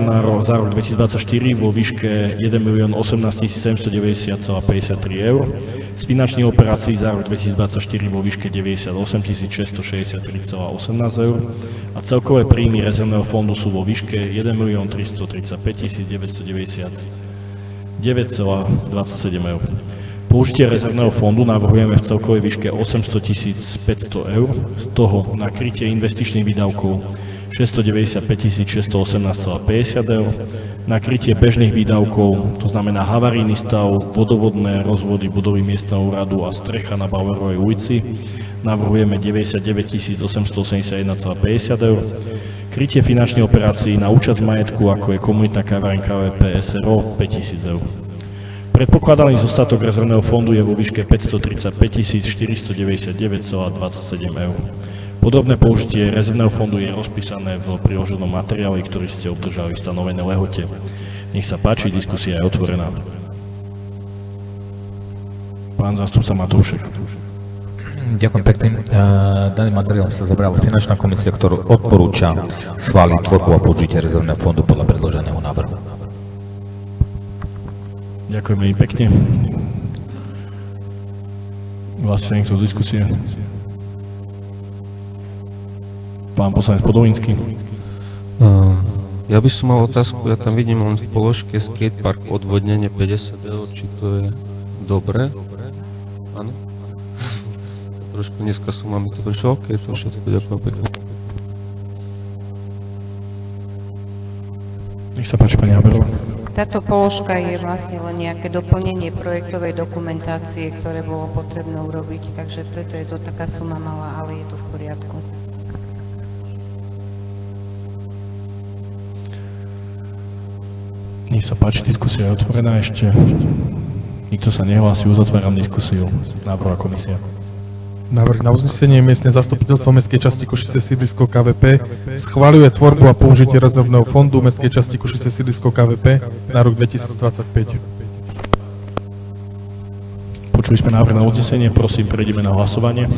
za rok 2024 vo výške 1 018 790,53 eur, z finančných operácií za rok 2024 vo výške 98 663,18 eur a celkové príjmy rezervného fondu sú vo výške 1 335 990,27 eur. Použitie rezervného fondu navrhujeme v celkovej výške 800 500 eur, z toho na krytie investičných výdavkov 695 618,50 eur, na krytie bežných výdavkov, to znamená havarijný stav, vodovodné rozvody budovy miestneho úradu a strecha na Bauerovej ulici, navrhujeme 99 881,50 eur, krytie finančných operácií na účasť majetku, ako je komunitná kaváreň KVP SRO, 5000 eur. Predpokladaný zostatok rezervného fondu je vo výške 535 499,27 eur. Podrobné použitie rezervného fondu je rozpísané v priloženom materiáli, ktorý ste obdržali v stanovenej lehote. Nech sa páči, diskusia je otvorená. Pán zástupca Matúšek. Ďakujem pekne. Daný materiál sa zabrala finančná komisia, ktorú odporúča schváliť tvorbu a použitie rezervného fondu podľa predloženého návrhu. Ďakujem veľmi pekne. Hlasí sa niekto do diskusie? Pán poslanec Podolinský. Ja by som mal otázku, ja tam vidím len v položke skatepark odvodnenie 50 eur, či to je dobre? Áno? Trošku nízka suma mi to prišlo, ok, to všetko, ďakujem pekne. Nech sa páči, pani Haberová. Táto položka je vlastne len nejaké doplnenie projektovej dokumentácie, ktoré bolo potrebné urobiť, takže preto je to taká suma malá, ale je to v poriadku. Nech sa páči, diskusia je otvorená ešte. Nikto sa nehlási, uzatváram diskusiu. Návrhová komisia. Návrh na uznesenie miestne zastupiteľstvo mestskej časti Košice sídlisko KVP schvaľuje tvorbu a použitie rezervného fondu mestskej časti Košice sídlisko KVP na rok 2025. Počuli sme návrh na uznesenie, prosím, prejdeme na hlasovanie.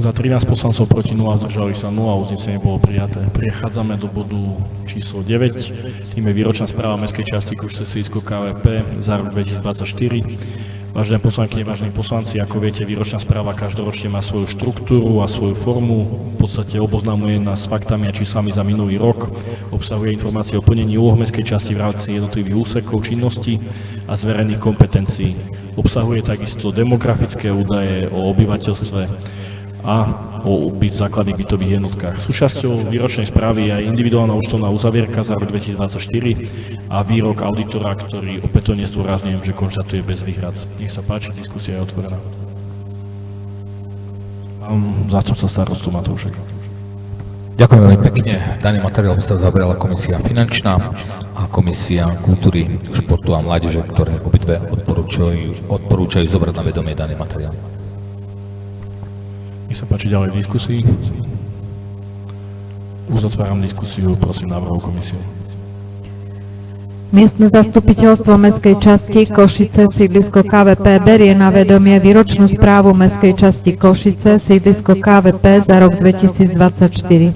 Za 13 poslancov proti 0, zdržali sa 0, uznesenie bolo prijaté. Prechádzame do bodu číslo 9, tým je výročná správa mestskej časti Košice-Silisko KVP za rok 2024. Vážené poslankyne, vážení poslanci, ako viete, výročná správa každoročne má svoju štruktúru a svoju formu. V podstate oboznamuje nás s faktami a číslami za minulý rok, obsahuje informácie o plnení úloh mestskej časti v rámci jednotlivých úsekov činnosti a zverených kompetencií. Obsahuje takisto demografické údaje o obyvateľstve a o základných bytových jednotkách. Súčasťou výročnej správy je aj individuálna účtovná uzavierka za rok 2024 a výrok auditora, ktorý opätovne zdôrazňujem, že konštatuje bez výhrad. Nech sa páči, diskusia je otvorená. Pán zástupca starostu Matúšek. Ďakujem veľmi pekne. Daný materiál sa zabrala komisia finančná a komisia kultúry, športu a mládeže, ktoré obidve odporúčajú zobrať na vedomie daný materiál. Nech sa páči ďalej v diskusii. Uzatváram diskusiu, prosím návrhovú komisiu. Miestne zastupiteľstvo mestskej časti Košice sídlisko KVP berie na vedomie výročnú správu mestskej časti Košice sídlisko KVP za rok 2024.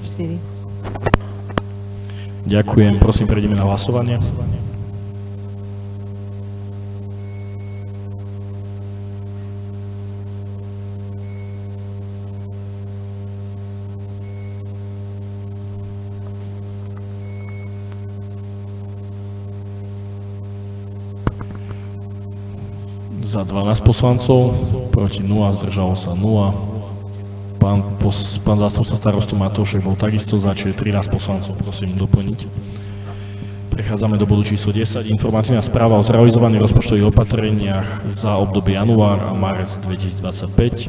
Ďakujem, prosím, prejdeme na hlasovanie. Za 12 poslancov, proti 0, zdržalo sa 0. Pán zástupca starostu Matúšek bol takisto za, čiže 13 poslancov, prosím doplniť. Prechádzame do bodu číslo 10. Informatívna správa o zrealizovaných rozpočtových opatreniach za obdobie január a marec 2025.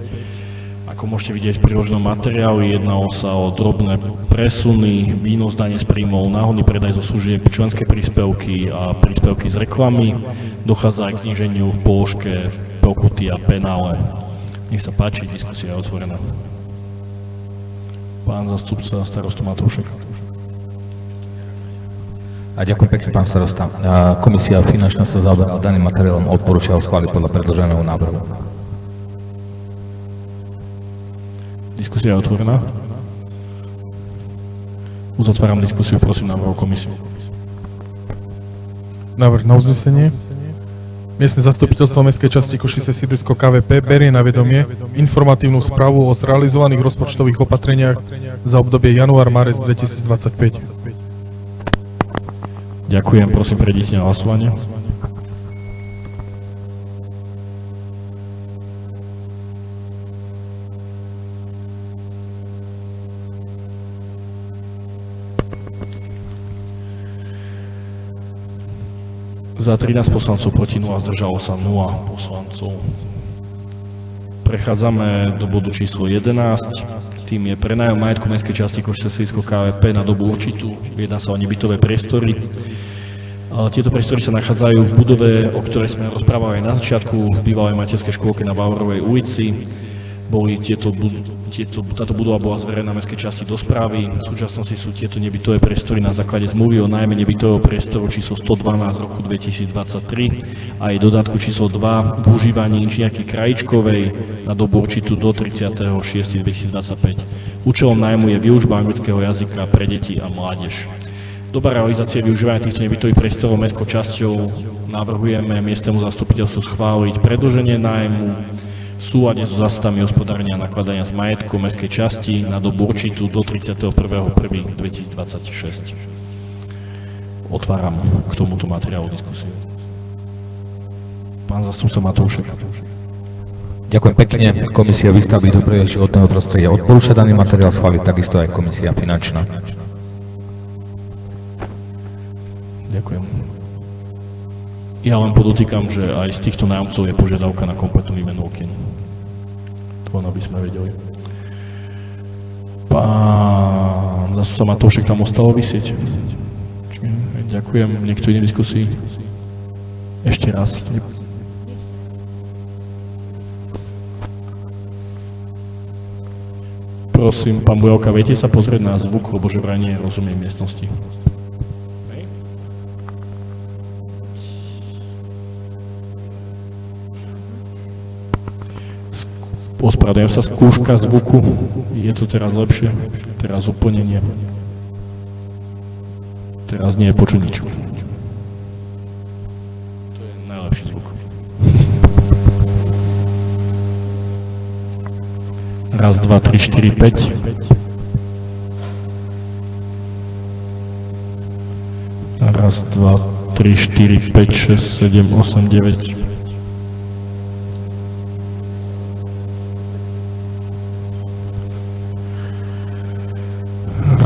Ako môžete vidieť v priloženom materiáli, jednalo sa o drobné presuny, výnos dane z príjmov, náhodný predaj zo služieb, členské príspevky a príspevky z reklamy. Dochádza aj k zníženiu v položke pokuty a penále. Nech sa páči, diskusia je otvorená. Pán zastupca starostu Matúšek. A ďakujem pekne, pán starosta. Komisia finančná sa zaoberá daným materiálom a odporúča ho schváliť podľa predloženého návrhu. Diskusia je otvorená. Uzatváram diskusiu, prosím návrhovú komisiu. Návrh na uznesenie. Miestne zastupiteľstvo mestskej časti Košice sídlisko KVP berie na vedomie informatívnu správu o zrealizovaných rozpočtových opatreniach za obdobie január-marec 2025. Ďakujem, prosím, prejdite na hlasovanie. Za 13 poslancov, proti 0, zdržalo sa 0 poslancov. Prechádzame do bodu číslo 11. Tým je prenájom majetku mestskej časti Košice sídlisko KVP na dobu určitú. Jedná sa o nebytové priestory. Tieto priestory sa nachádzajú v budove, o ktorej sme rozprávali aj na začiatku, v bývalej materskej škôlke na Bauerovej ulici. Táto budova bola zverená mestskej časti do správy. V súčasnosti sú tieto nebytové priestory na základe zmluvy o nájme nebytového priestoru číslo 112 roku 2023 a jej dodatku číslo 2 k užívaní inžinierky Krajíčkovej na dobu určitú do 30.6.2025. Účelom nájmu je využba anglického jazyka pre deti a mládež. Doba realizácie využívania týchto nebytových priestorov mestskou časťou navrhujeme miestnemu zastupiteľstvu schváliť predĺženie nájmu v súlade so zásadami hospodárenia a nakladania s majetkom mestskej časti na dobu určitú do 31.1.2026. Otváram k tomuto materiálu diskusiu. Pán zastupca Matúšek. Ďakujem pekne. Komisia výstavby dobrého životného prostredia odporúča daný materiál schváliť, takisto aj komisia finančná. Ďakujem. Ja len podotýkam, že aj z týchto nájomcov je požiadavka na kompletnú výmenu okien. To aby sme vedeli. Pán zastupca Matúšek tam ostalo vysieť. Ďakujem. Niekto iný v diskusii? Ešte raz. Prosím, pán Bujovka, viete sa pozrieť na zvuk, lebo že vraj nie rozumiem miestnosti. Ospravedlňujem sa, skúška zvuku. Je to teraz lepšie? Teraz úplne nie. Teraz nie je počuť nič. To je najlepší zvuk. Raz, dva, tri, štyri, päť. Raz, dva, tri, štyri, päť, šesť, sedem, osem, deväť.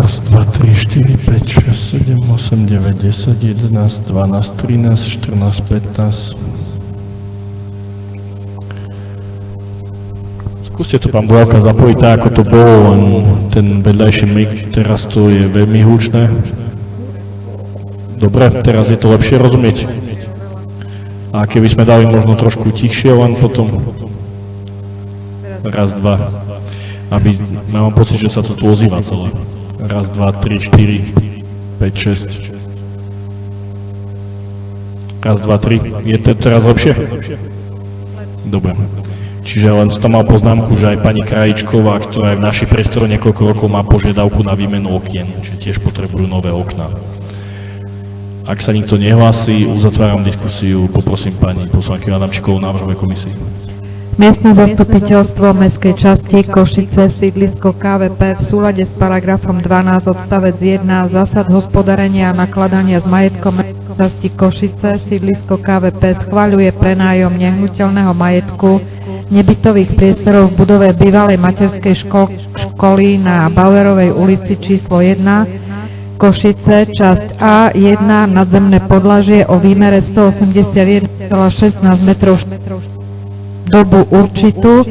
Raz, dva, tri, štyri, päť, šesť, sedem, osem, deväť, 10, 11, 12, 13, 14, 15. Skúste to, pán Bujavka, zapojiť tak, ako to bolo, len ten vedľajší mik, teraz to je veľmi hlučné. Dobre, teraz je to lepšie rozumieť. A keby sme dali možno trošku tichšie, len potom. Raz, dva. Aby, ja mám pocit, že sa to tu ozýva celé. Raz, dva, 3, 4, 5, 6. Raz, dva, 3. Je to teraz lepšie? Dobre. Čiže len tam mal poznámku, že aj pani Krajičková, ktorá je v našich priestoroch niekoľko rokov, má požiadavku na výmenu okien, čiže tiež potrebujú nové okná. Ak sa nikto nehlási, uzatváram diskusiu, poprosím pani poslankyňu Adamčíkovú návrhovej komisii. Miestne zastupiteľstvo mestskej časti Košice, sídlisko KVP v súlade s paragrafom 12 odstavec 1 zásad hospodárenia a nakladania s majetkom časti Košice, sídlisko KVP schvaľuje prenájom nehnuteľného majetku nebytových priestorov v budove bývalej materskej školy na Bauerovej ulici číslo 1 Košice, časť A1, nadzemné podlažie o výmere 181,16 metrov dobu určitú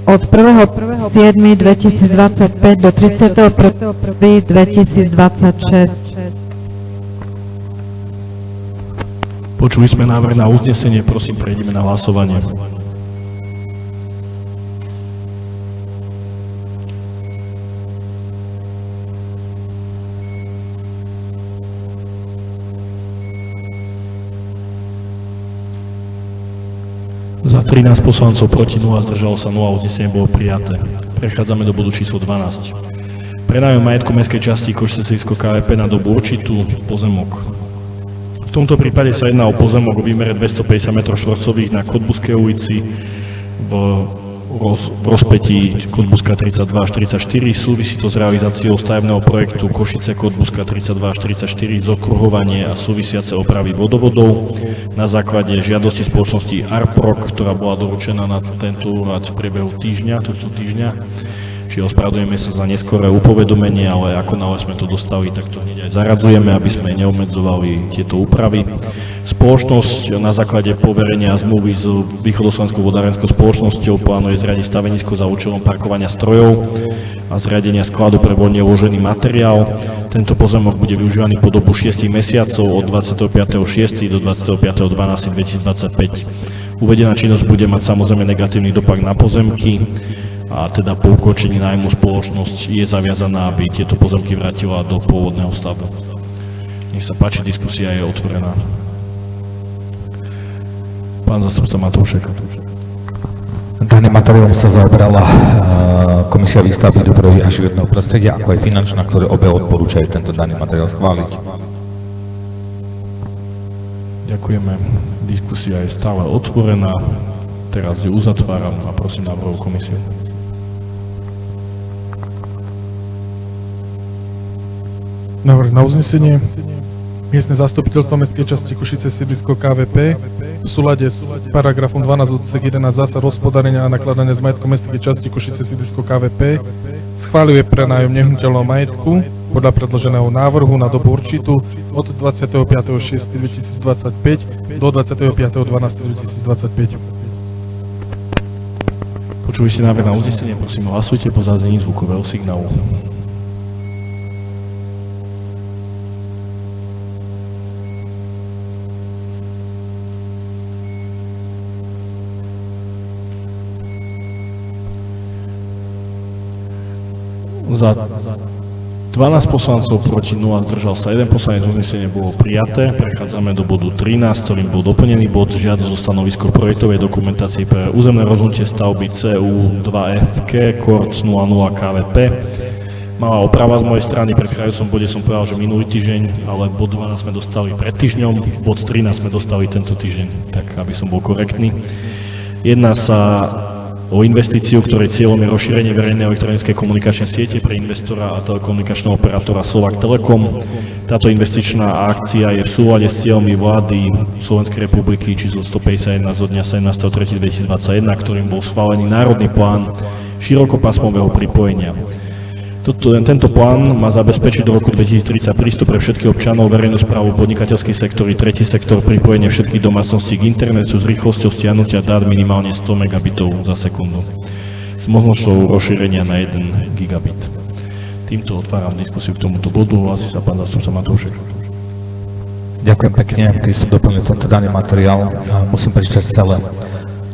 od 1.7.2025 do 31.1.2026. Počuli sme návrh na uznesenie, prosím, prejdeme na hlasovanie. Za 13 poslancov proti 0, zdržalo sa 0, uznesenie bolo prijaté. Prechádzame do bodu číslo 12. Prenájom majetku mestskej časti Košice sídlisko KVP na dobu určitú pozemok. V tomto prípade sa jedná o pozemok o výmere 250 m2 na Kotbuskej ulici v rozpätí Kotbuska 32 až 34. Súvisí to s realizáciou stavebného projektu Košice Kotbuska 32 až 34, zokruhovanie a súvisiace opravy vodovodov na základe žiadosti spoločnosti Arprok, ktorá bola doručená na tento úrad v priebehu tohto týždňa. Čiže ospravedlňujeme sa za neskoré upovedomenie, ale ako náhle sme to dostali, tak to hneď aj zaradzujeme, aby sme neobmedzovali tieto úpravy. Spoločnosť na základe poverenia zmluvy s Východoslovenskou vodárenskou spoločnosťou plánuje zriadiť stavenisko za účelom parkovania strojov a zriadenia skladu pre voľne uložený materiál. Tento pozemok bude využívaný po dobu 6 mesiacov od 25.6. do 25.12.2025. Uvedená činnosť bude mať samozrejme negatívny dopad na pozemky, a teda po ukončení nájmu spoločnosť je zaviazaná, aby tieto pozemky vrátila do pôvodného stavu. Nech sa páči, diskusia je otvorená. Pán zástupca Matúšek. Daným materiálom sa zaoberala Komisia výstavby dopravy a životného prostredia, ako aj finančná, ktoré obe odporúčajú tento daný materiál schváliť. Ďakujeme. Diskusia je stále otvorená. Teraz ju uzatváram a prosím návrhovú komisiu. Návrh na uznesenie. Miestne zastupiteľstvo mestskej časti Košice sídlisko KVP v súlade s paragrafom 12 odsek 11 zásad hospodárenia a nakladania s majetkom mestskej časti Košice sídlisko KVP schváľuje prenájom nehnuteľného majetku podľa predloženého návrhu na dobu určitú od 25.6.2025 do 25.12.2025. Počuli ste návrh na uznesenie, prosím hlasujte po zaznení zvukového signálu. Za 12 poslancov proti 0, zdržal sa 1 poslanec, uznesenie bolo prijaté. Prechádzame do bodu 13, ktorým bol doplnený bod žiadosť o stanovisko projektovej dokumentácie pre územné rozhodnutie stavby CU2FK Kort 00 KVP. Malá oprava z mojej strany, pri krajúcom bode som povedal, že minulý týždeň, ale bod 12 sme dostali pred týždňom, bod 13 sme dostali tento týždeň, tak aby som bol korektný. Jedná sa o investíciu, ktorej cieľom je rozšírenie verejnej elektronickej komunikačnej siete pre investora a telekomunikačného operátora Slovak Telekom. Táto investičná akcia je v súlade s cieľmi vlády Slovenskej republiky číslo 151 zo dňa 17.3.2021, ktorým bol schválený národný plán širokopásmového pripojenia. Tento plán má zabezpečiť do roku 2030 prístup pre všetkých občanov, verejnú správu, podnikateľský sektor i tretí sektor, pripojenie všetkých domácností k internetu s rýchlosťou stiahnutia dát minimálne 100 megabitov za sekundu s možnosťou rozšírenia na 1 gigabit. Týmto otváram diskusiu k tomuto bodu. Hlási sa pán zástupca Matúšek. Ďakujem pekne, keď som doplnil tento daný materiál. Musím prečítať celé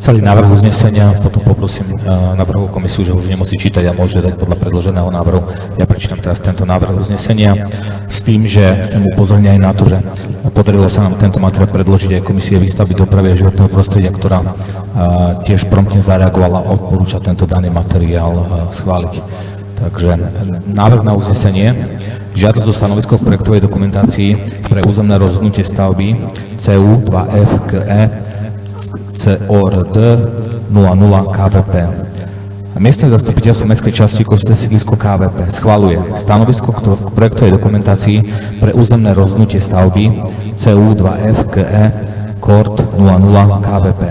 Celý návrh uznesenia, potom poprosím návrhovú komisiu, že už nemusí čítať a môže dať podľa predloženého návrhu. Ja prečítam teraz tento návrh uznesenia s tým, že chcem upozorniť aj na to, že podarilo sa nám tento materiál predložiť aj Komisie výstavby dopravy a životného prostredia, ktorá tiež promptne zareagovala a odporúča tento daný materiál schváliť. Takže návrh na uznesenie. Žiadosť o stanovisko v projektovej dokumentácii pre územné rozhodnutie stavby CU2FGE CORD 00 KVP. Miestne zastupiteľstvo mestskej časti Košice sídlisko KVP schvaľuje stanovisko k projektovej dokumentácii pre územné rozhodnutie stavby CU2FGE CORD 00 KVP.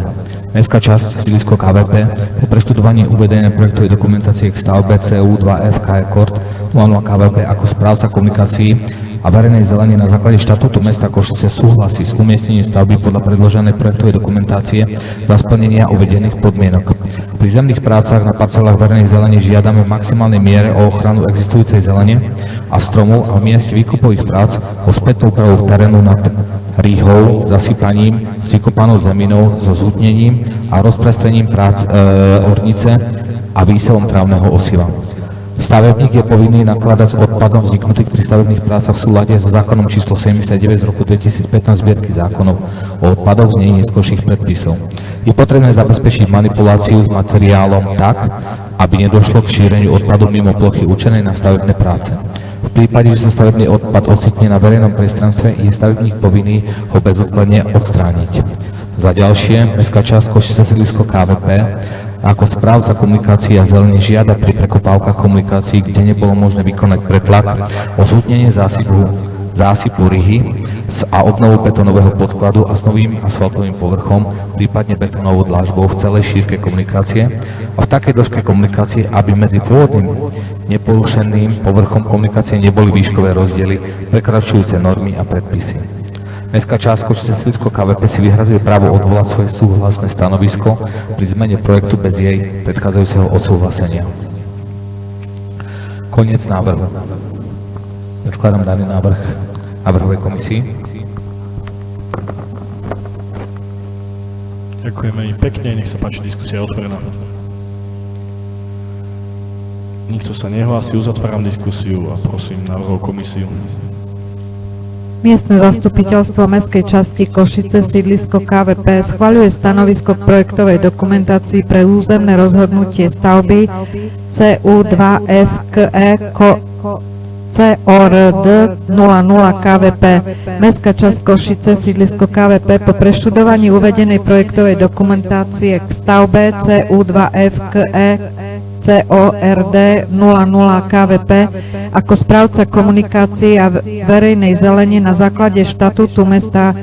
Mestská časť sídlisko KVP po preštudovaní uvedenej projektovej dokumentácie k stavbe CU2FGE CORD 00 KVP ako správca komunikácií a verejnej zelenie na základe štatútu mesta Košice súhlasí s umiestnením stavby podľa predloženej projektovej dokumentácie za splnenia uvedených podmienok. Pri zemných prácach na parcelách verejnej zelene žiadame v maximálnej miere o ochranu existujúcej zelene a stromov a v mieste výkupových prác o spätnú úpravu terénu nad rýhou, zasypaním, s vykopanou zeminou, so zhutnením a rozprestrením prác ornice a výsevom trávneho osiva. Stavebník je povinný nakladať s odpadom vzniknutých pri stavebných prácach v súlade so zákonom číslo 79 z roku 2015 zbierky zákonov o odpadoch znení neskôrších predpisov. Je potrebné zabezpečiť manipuláciu s materiálom tak, aby nedošlo k šíreniu odpadu mimo plochy určenej na stavebné práce. V prípade, že sa stavebný odpad ocitne na verejnom priestranstve, je stavebník povinný ho bezodkladne odstrániť. Za ďalšie, mestská časť Košice sídlisko KVP ako správca komunikácií a zelene žiada pri prekopávkach komunikácií, kde nebolo možné vykonať pretlak, o zhutnenie zásypu ryhy a obnovu betónového podkladu a s novým asfaltovým povrchom, prípadne betónovou dlážbou v celej šírke komunikácie a v takej dĺžke komunikácie, aby medzi pôvodným neporušeným povrchom komunikácie neboli výškové rozdiely prekračujúce normy a predpisy. Mestská časť Košice sídlisko KVP si vyhrazuje právo odvolať svoje súhlasné stanovisko pri zmene projektu bez jej predchádzajúceho odsúhlasenia. Koniec návrhu. Predkladám daný návrh návrhovej komisii. Ďakujeme im pekne, nech sa páči, diskusia je otvorená. Nikto sa nehlási, uzatváram diskusiu a prosím návrhovú komisiu. Miestne zastupiteľstvo mestskej časti Košice sídlisko KVP schvaľuje stanovisko k projektovej dokumentácii pre územné rozhodnutie stavby CU2FGE CORD 00 KVP. Mestská časť Košice sídlisko KVP po preštudovaní uvedenej projektovej dokumentácie k stavbe CU2FGE CORD 00 KVP ako správca komunikácií a verejnej zelene na základe štatútu mesta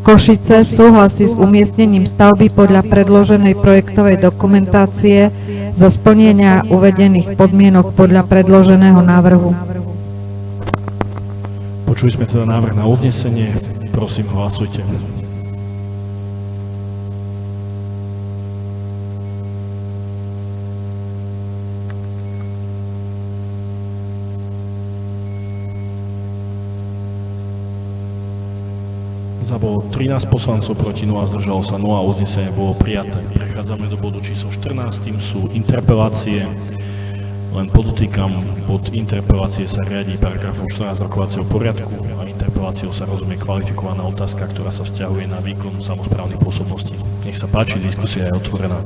Košice súhlasí s umiestnením stavby podľa predloženej projektovej dokumentácie za splnenia uvedených podmienok podľa predloženého návrhu. Počuli sme teda návrh na uznesenie, prosím, hlasujte. Za bolo 13 poslancov, proti 0, zdržalo sa 0, uznesenie bolo prijaté. Prechádzame do bodu číslo 14, tým sú interpelácie. Len podotýkam, pod interpelácie sa riadi paragrafom 14 rokovacieho poriadku a interpeláciou sa rozumie kvalifikovaná otázka, ktorá sa vzťahuje na výkon samosprávnych pôsobností. Nech sa páči, diskusia je otvorená.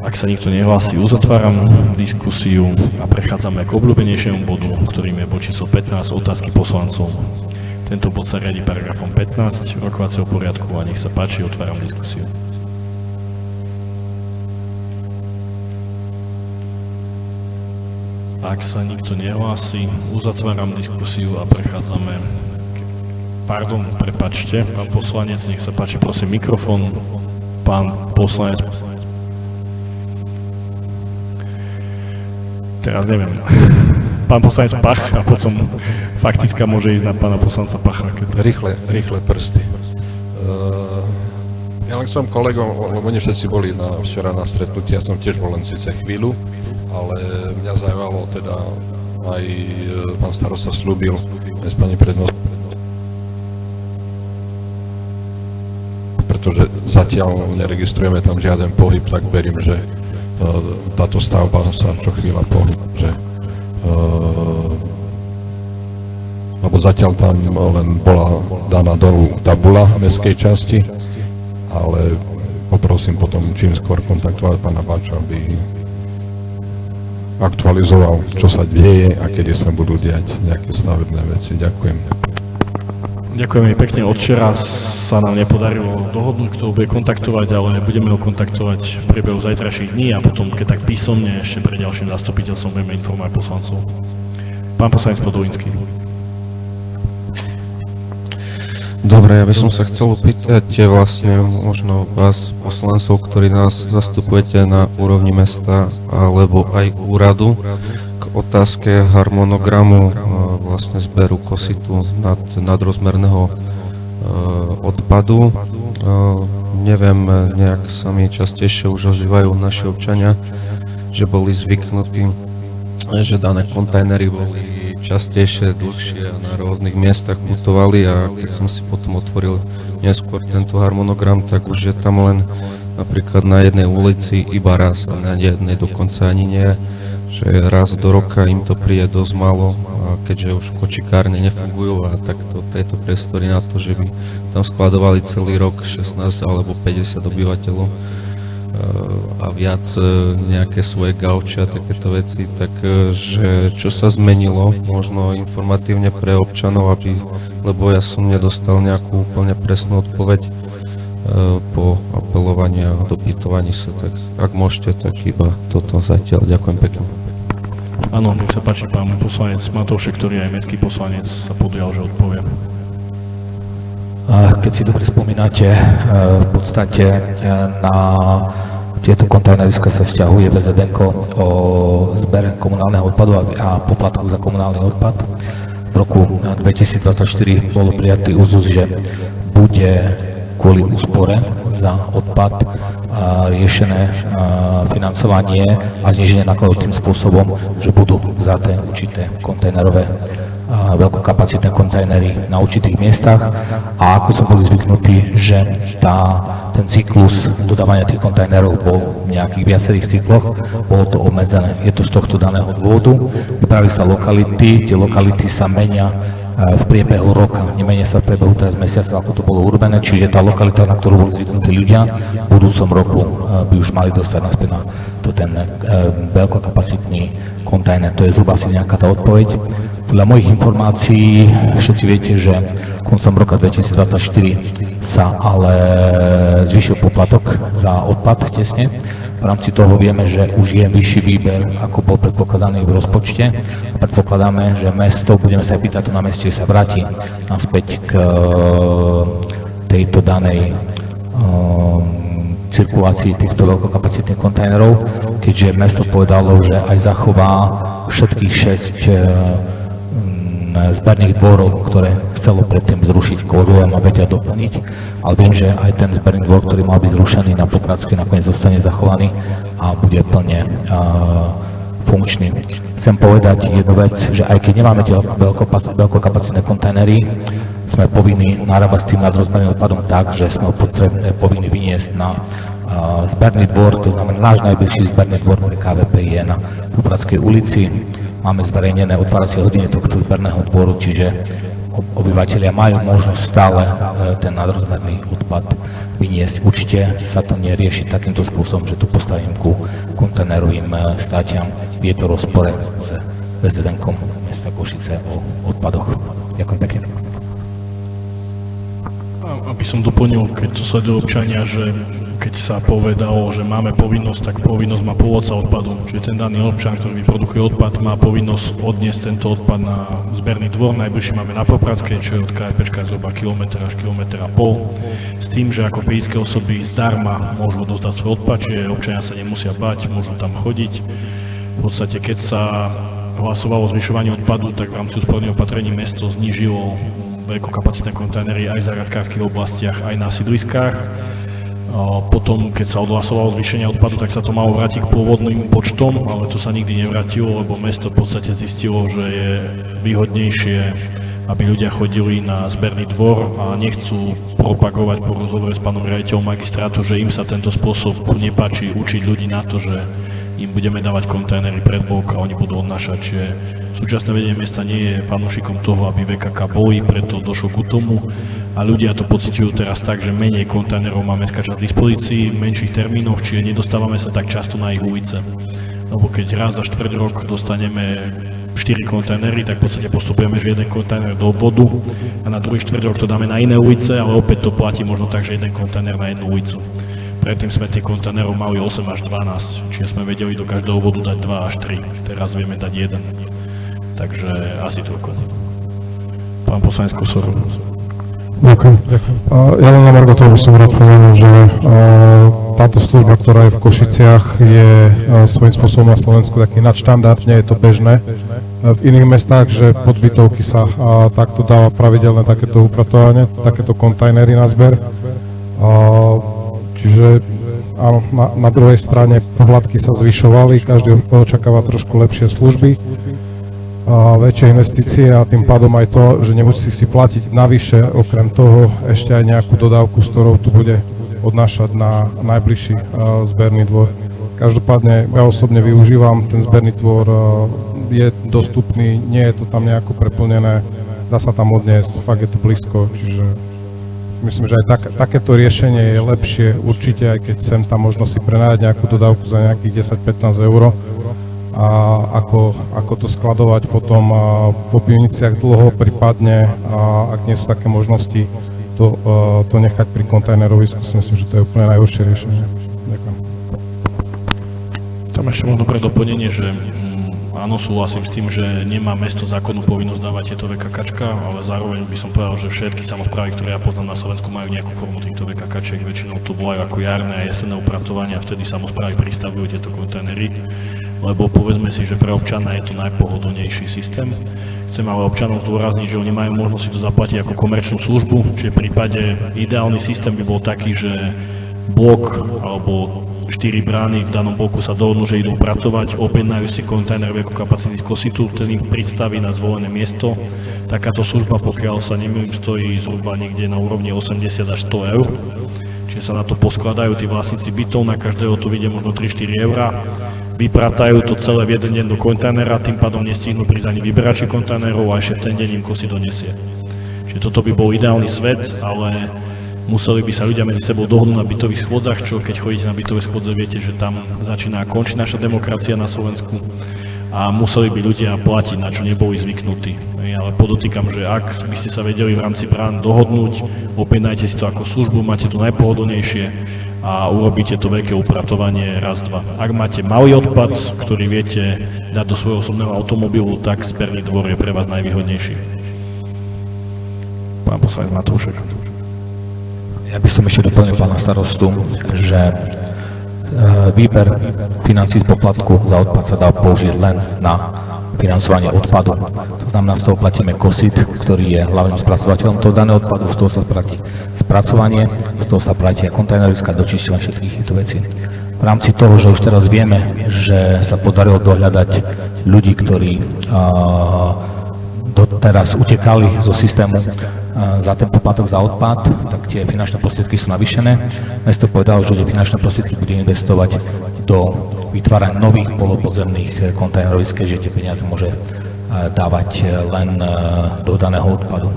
Ak sa nikto nehlási, uzatváram diskusiu a prechádzame k obľúbenejšiemu bodu, ktorým je bod číslo 15, otázky poslancov. Tento bod sa riadi paragrafom 15 rokovacieho poriadku a nech sa páči, otváram diskusiu. Ak sa nikto nehlási, uzatváram diskusiu a prechádzame Pardon, prepáčte, pán poslanec, nech sa páči, prosím, mikrofón. Pán poslanec. Teraz neviem. Pán poslanec Pach a potom faktická môže ísť na pána poslanca Pacha. Rýchle prsty. Ja len som kolegom, lebo nie všetci boli včera na stretnutí, ja som tiež bol len síce chvíľu, ale mňa zaujalo teda aj pán starosta slúbil, aj s pani prednosť. pretože zatiaľ neregistrujeme tam žiaden pohyb, tak verím, že táto stavba sa čo chvíľa že lebo zatiaľ tam len bola daná dolu tabula mestskej časti, ale poprosím potom čím skôr kontaktovať pána Bača, aby aktualizoval, čo sa deje a kedy sa budú diať nejaké stavebné veci. Ďakujem. Ďakujeme pekne. Od včera sa nám nepodarilo dohodnúť, kto bude kontaktovať, ale budeme ho kontaktovať v priebehu zajtrajších dní a potom, keď tak písomne, ešte pre ďalším zastupiteľstvom budeme informovať poslancov. Pán poslanec Podolínský. Dobre, ja by som sa chcel opýtať vlastne možno vás, poslancov, ktorí nás zastupujete na úrovni mesta alebo aj úradu, k otázke harmonogramu vlastne zberu kositu nadrozmerného odpadu. Neviem, nejak sa mi častejšie už ožívajú naši občania, že boli zvyknutí, že dané kontajnery boli častejšie, dlhšie a na rôznych miestach putovali a keď som si potom otvoril neskôr tento harmonogram, tak už je tam len napríklad na jednej ulici iba raz a na jednej dokonca ani nie, že raz do roka im to príde dosť málo a keďže už kočikárne nefungujú a takto tieto priestory na to, že by tam skladovali celý rok 16 alebo 50 obyvateľov a viac nejaké svoje gauče a takéto veci, takže čo sa zmenilo, možno informatívne pre občanov, lebo ja som nedostal nejakú úplne presnú odpoveď po apelovaní a dopytovaní sa, tak ak môžete, tak iba toto zatiaľ. Ďakujem pekne. Áno, nech sa páči, pán poslanec Matoušek, ktorý je aj mestský poslanec, sa podujal, že odpovie. Keď si dobre spomínate, v podstate na tieto kontajneriska sa vzťahuje VZDNko o zber komunálneho odpadu a poplatku za komunálny odpad. V roku 2024 bolo prijatý úzus, že bude kvôli úspore za odpad riešené financovanie a zníženie nákladov tým spôsobom, že budú vzaté určité kontajnerové veľkokapacitné kontajnery na určitých miestach a ako som boli zvyknutí, že ten cyklus dodávania tých kontajnerov bol v nejakých viacerých cykloch, bolo to obmedzené. Je to z tohto daného dôvodu. Vybrali sa lokality, tie lokality sa menia v priebehu roka, nemenia sa v priebehu teraz mesiacov, ako to bolo urobené, čiže tá lokalita, na ktorú boli zvyknutí ľudia, v budúcom roku by už mali dostať naspäť na to ten veľkokapacitný kontajner. To je zhruba asi nejaká tá odpoveď. Podľa mojich informácií všetci viete, že koncom roka 2024 sa ale zvýšil poplatok za odpad tesne. V rámci toho vieme, že už je vyšší výber, ako bol predpokladaný v rozpočte. Predpokladáme, že mesto, budeme sa pýtať tu na meste, sa vráti naspäť k tejto danej cirkulácii týchto veľkokapacitných kontajnerov, keďže mesto povedalo, že aj zachová všetkých 6 zberných dvorov, ktoré chcelo predtým zrušiť kódu a má vedia doplniť, ale viem, že aj ten zberný dvor, ktorý mal byť zrušený na Popradskej, nakoniec zostane zachovaný a bude plne funkčný. Chcem povedať jednu vec, že aj keď nemáme tie veľkokapacitné kontajnery, sme povinní narábať s tým nadrozmerným odpadom tak, že sme ho povinní vyniesť na zberný dvor, to znamená náš najbližší zberný dvor pre KVP je na Popradskej ulici. Máme zverejnené otváracie hodiny tohto zberného dvoru, čiže obyvateľia majú možnosť stále ten nadrozmerný odpad vyniesť. Určite sa to nerieši takýmto spôsobom, že tu postavím ku kontajnerovým státiam. Je to rozpore s VZDNkom mesta Košice o odpadoch. Ďakujem pekne. Aby som doplnil, keď to sledujú občania, že keď sa povedalo, že máme povinnosť, tak povinnosť má pôvodca odpadu. Čiže ten daný občan, ktorý vyprodukuje odpad, má povinnosť odniesť tento odpad na zberný dvor. Najbližšie máme na Popradskej, čo je od KFPčka zhruba kilometr až kilometr a pol. S tým, že ako fyzické osoby zdarma môžu odozdať svoj odpad, čiže občania sa nemusia bať, môžu tam chodiť. V podstate, keď sa hlasovalo o zvyšovaní odpadu, tak v rámci úsporných opatrení mesto znížilo veľkokapacitné kontajnery aj v záhradkárskych oblastiach, aj na sídliskách. Potom, keď sa odhlasovalo zvýšenie odpadu, tak sa to malo vrátiť k pôvodným počtom, ale to sa nikdy nevrátilo, lebo mesto v podstate zistilo, že je výhodnejšie aby ľudia chodili na zberný dvor a nechcú propagovať po rozhovore s pánom riaditeľom magistrátu, že im sa tento spôsob nepáči učiť ľudí na to, že im budeme dávať kontajnery pred bok a oni budú odnášať. Čiže súčasné vedenie mesta nie je fanúšikom toho, aby VKK boli, preto došlo ku tomu a ľudia to pociťujú teraz tak, že menej kontajnerov má mestská časť v dispozícii, v menších termínoch, čiže nedostávame sa tak často na ich ulice. Lebo keď raz za štvrť rok dostaneme 4 kontajnery, tak v podstate postupujeme, že jeden kontajner do obvodu a na druhý štvrť rok to dáme na iné ulice, ale opäť to platí možno tak, že jeden kontajner na jednu ulicu. Predtým sme tých kontajnerov mali 8 až 12, čiže sme vedeli do každého obvodu dať 2 až 3, teraz vieme dať 1. Takže asi toľko. Pán poslanec Kosor. Ďakujem. Ja len na margo toho by som rád povedal, že táto služba, ktorá je v Košiciach, je svojím spôsobom na Slovensku taký nadštandard, nie je to bežné. V iných mestách, že pod bytovky sa takto dáva pravidelné takéto upratovanie, takéto kontajnery na zber. Čiže áno, na druhej strane poplatky sa zvyšovali, každý očakáva trošku lepšie služby, väčšie investície a tým pádom aj to, že nemusí si platiť navyše, okrem toho ešte aj nejakú dodávku, s ktorou tu bude odnášať na najbližší zberný dvor. Každopádne ja osobne využívam ten zberný dvor, je dostupný, nie je to tam nejako preplnené, dá sa tam odniesť, fakt je to blízko, čiže myslím, že aj takéto riešenie je lepšie, určite, aj keď sem tam možno si prenajať nejakú dodávku za nejakých 10-15 eur. A ako to skladovať potom po pivniciach dlho, prípadne, ak nie sú také možnosti, to nechať pri kontajnerovisku, si myslím, že to je úplne najhoršie riešenie. Ďakujem. Tam ešte možno pre doplnenie, že áno, súhlasím s tým, že nemá mesto zákonnú povinnosť dávať tieto VKKčka, ale zároveň by som povedal, že všetky samosprávy, ktoré ja poznám na Slovensku, majú nejakú formu týchto VKKčiek, väčšinou to volajú ako jarné a jesenné upratovanie a vtedy samosprávy pristavujú tieto kontajnery, lebo povedzme si, že pre občana je to najpohodlnejší systém. Chcem ale občanom zdôrazniť, že oni majú možnosť si to zaplatiť ako komerčnú službu, čiže v prípade ideálny systém by bol taký, že blok alebo 4 brány v danom bloku sa dohodnú, že idú upratovať, objednajú si kontajner veľkokapacitný z Kositu, ten im pristaví na zvolené miesto. Takáto služba, pokiaľ sa nemýlim, stojí zhruba niekde na úrovni 80 až 100 eur. Čiže sa na to poskladajú tí vlastníci bytov, na každého to vyjde možno 3-4 eurá. Vypratajú to celé v jeden deň do kontajnera, tým pádom nestihnú prísť ani vyberači kontajnerov a ešte v ten deň im Kosi donesie. Čiže toto by bol ideálny svet, ale museli by sa ľudia medzi sebou dohodnúť na bytových schôdzach, čo keď chodíte na bytové schôdze, viete, že tam začína a končí naša demokracia na Slovensku a museli by ľudia platiť, na čo neboli zvyknutí. Ale podotýkam, že ak by ste sa vedeli v rámci brán dohodnúť, objednajte si to ako službu, máte to najpohodlnejšie a urobíte to veľké upratovanie raz, dva. Ak máte malý odpad, ktorý viete dať do svojho osobného automobilu, tak zberný dvor je pre vás najvýhodnejší. Pán poslanec Matúšek. Ja by som ešte doplnil pána starostu, že výber financií z poplatku za odpad sa dá použiť len na financovanie odpadu. To znamená, z toho platíme KOSIT, ktorý je hlavným spracovateľom toho daného odpadu, z toho sa platí spracovanie, z toho sa platí dočisťovanie všetkých týchto vecí. V rámci toho, že už teraz vieme, že sa podarilo dohľadať ľudí, ktorí doteraz utekali zo systému za ten poplatok za odpad, tak tie finančné prostriedky sú navýšené. Mesto povedalo, že tie finančné prostriedky bude investovať do vytvárania nových polopodzemných kontajnerovisk, že tie peniaze môže dávať len do daného odpadu.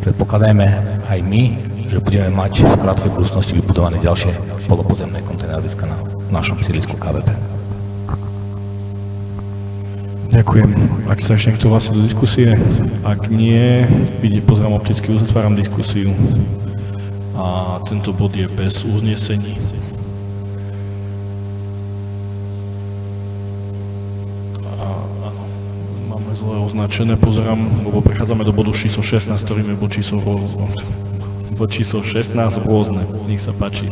Predpokladajme aj my, že budeme mať v krátkej budúcnosti vybudované ďalšie polopodzemné kontajneroviska na našom sídlisku KVP. Ďakujem. Ak sa ešte niekto hlási do diskusie, ak nie, pozerám opticky, uzatváram diskusiu a tento bod je bez uznesení. Áno, máme zle označené, pozerám, lebo prechádzame do bodu číslo 16, ktorým je bod číslo 16, rôzne, nech sa páči.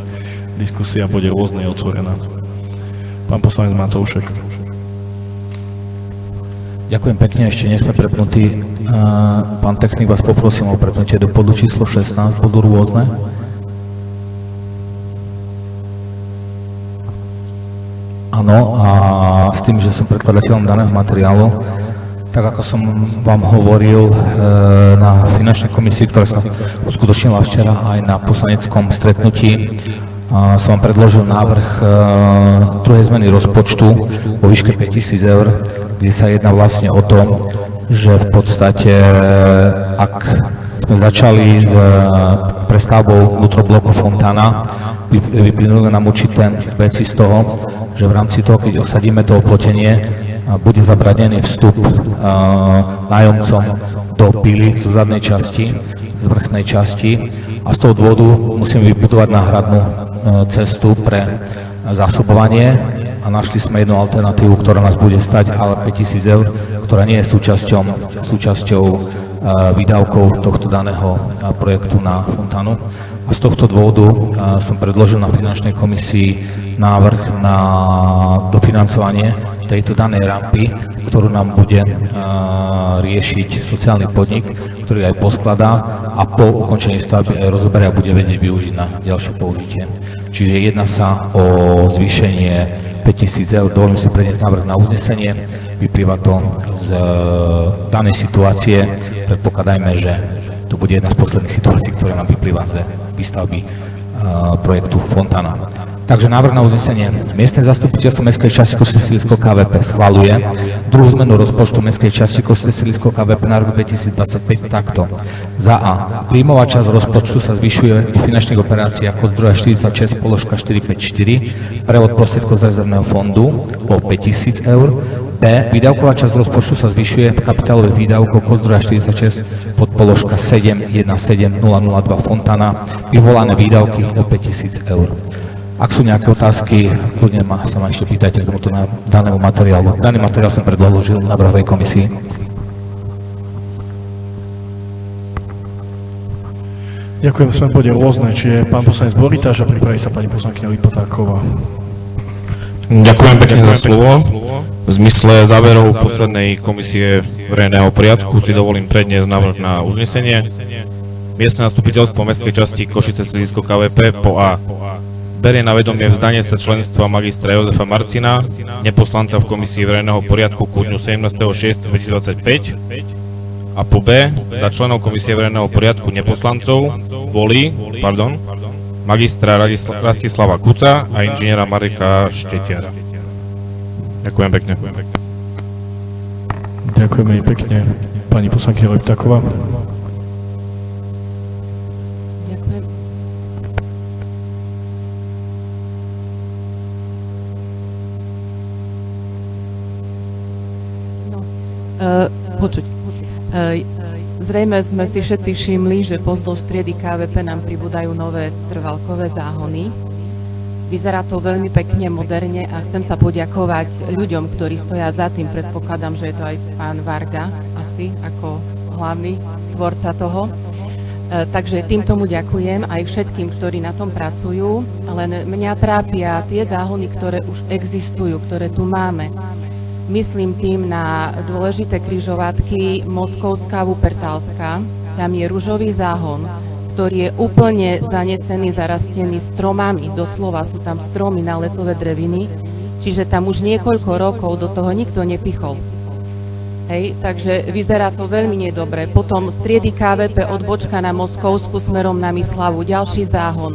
Diskusia bude rôzne, je otvorená. Pán poslanec Matoušek. Ďakujem pekne, ešte nie sme prepnutí. Pán technik, vás poprosím o prepnutie do bodu číslo 16, bodu rôzne. Áno, a s tým, že som predkladateľom daného materiálu, Tak ako som vám hovoril na finančnej komisii, ktorá sa uskutočnila včera aj na poslaneckom stretnutí, som vám predložil návrh druhej zmeny rozpočtu vo výške 5000 eur, kde sa jedná vlastne o to, že v podstate, ak sme začali s prestavbou vnútrobloku Fontana, vyplynuli nám určité veci z toho, že v rámci toho, keď osadíme to oplotenie, bude zabranený vstup nájomcom do pily z zadnej časti, z vrchnej časti a z toho dôvodu musíme vybudovať náhradnú cestu pre zásobovanie a našli sme jednu alternatívu, ktorá nás bude stať ale 5000 eur, ktorá nie je súčasťou výdavkov tohto daného projektu na Fontanu. A z tohto dôvodu som predložil na finančnej komisii návrh na dofinancovanie tejto danej rampy, ktorú nám bude riešiť sociálny podnik, ktorý aj poskladá a po ukončení stavby aj rozoberie a bude vedieť využiť na ďalšie použitie. Čiže jedná sa o zvýšenie 5000 eur. Dovolím si preniesť návrh na uznesenie. Vyplýva to z danej situácie. Predpokladajme, že to bude jedna z posledných situácií, ktorá nám vyplýva z výstavby projektu Fontana. Takže návrh na uznesenie. Miestne zastupiteľstvo Mestskej časti Košice-Siliskou KVP schvaľuje druhú zmenu rozpočtu Mestskej časti Košice-Siliskou KVP na rok 2025 takto. Za A. Príjmová časť rozpočtu sa zvyšuje v finančných operáciách od zdroja 46 položka 454 prevod prostriedkov z rezervného fondu o 5000 eur. B. Výdavková časť rozpočtu sa zvyšuje v kapitálových výdavkoch od zdroja 46 pod položka 717002 Fontana vyvolané výdavky o 5000 eur. Ak sú nejaké otázky, kľudne sa ma ešte pýtajte k tomuto danému materiálu. Daný materiál som predložil na návrhovej komisii. Ďakujem, sme bode rôzne, čiže pán poslanec Boritáš a pripraví sa pani poslankyňa Lipotáková. Ďakujem pekne za slovo. V zmysle záverov poslednej komisie verejného poriadku si dovolím predniesť návrh na uznesenie. Miestne zastupiteľstvo Mestskej časti Košice-Silisko KVP po A. Berie na vedomie vzdanie sa členstva magistra Jozefa Marcina, neposlanca v komisii verejného poriadku ku dňu 17.6.2025 a po B. Za členov komisie verejného poriadku neposlancov volí magistra Rastislava Kuca a inžiniera Mareka Štetiara. Ďakujem pekne. Ďakujeme jej pekne. Pani poslankyňa Lipotáková. Zrejme sme si všetci všimli, že pozdĺž triedy KVP nám pribúdajú nové trvalkové záhony. Vyzerá to veľmi pekne, moderne a chcem sa poďakovať ľuďom, ktorí stoja za tým. Predpokladám, že je to aj pán Varga asi ako hlavný tvorca toho. Takže tým tomu ďakujem aj všetkým, ktorí na tom pracujú. Len mňa trápia tie záhony, ktoré už existujú, ktoré tu máme. Myslím tým na dôležité križovatky Moskovská, Wuppertalská. Tam je ružový záhon, ktorý je úplne zanesený, zarastený stromami. Doslova sú tam stromy na letové dreviny, čiže tam už niekoľko rokov do toho nikto nepichol. Hej, takže vyzerá to veľmi nedobre. Potom z triedy KVP odbočka na Moskovsku smerom na Myslavu, ďalší záhon.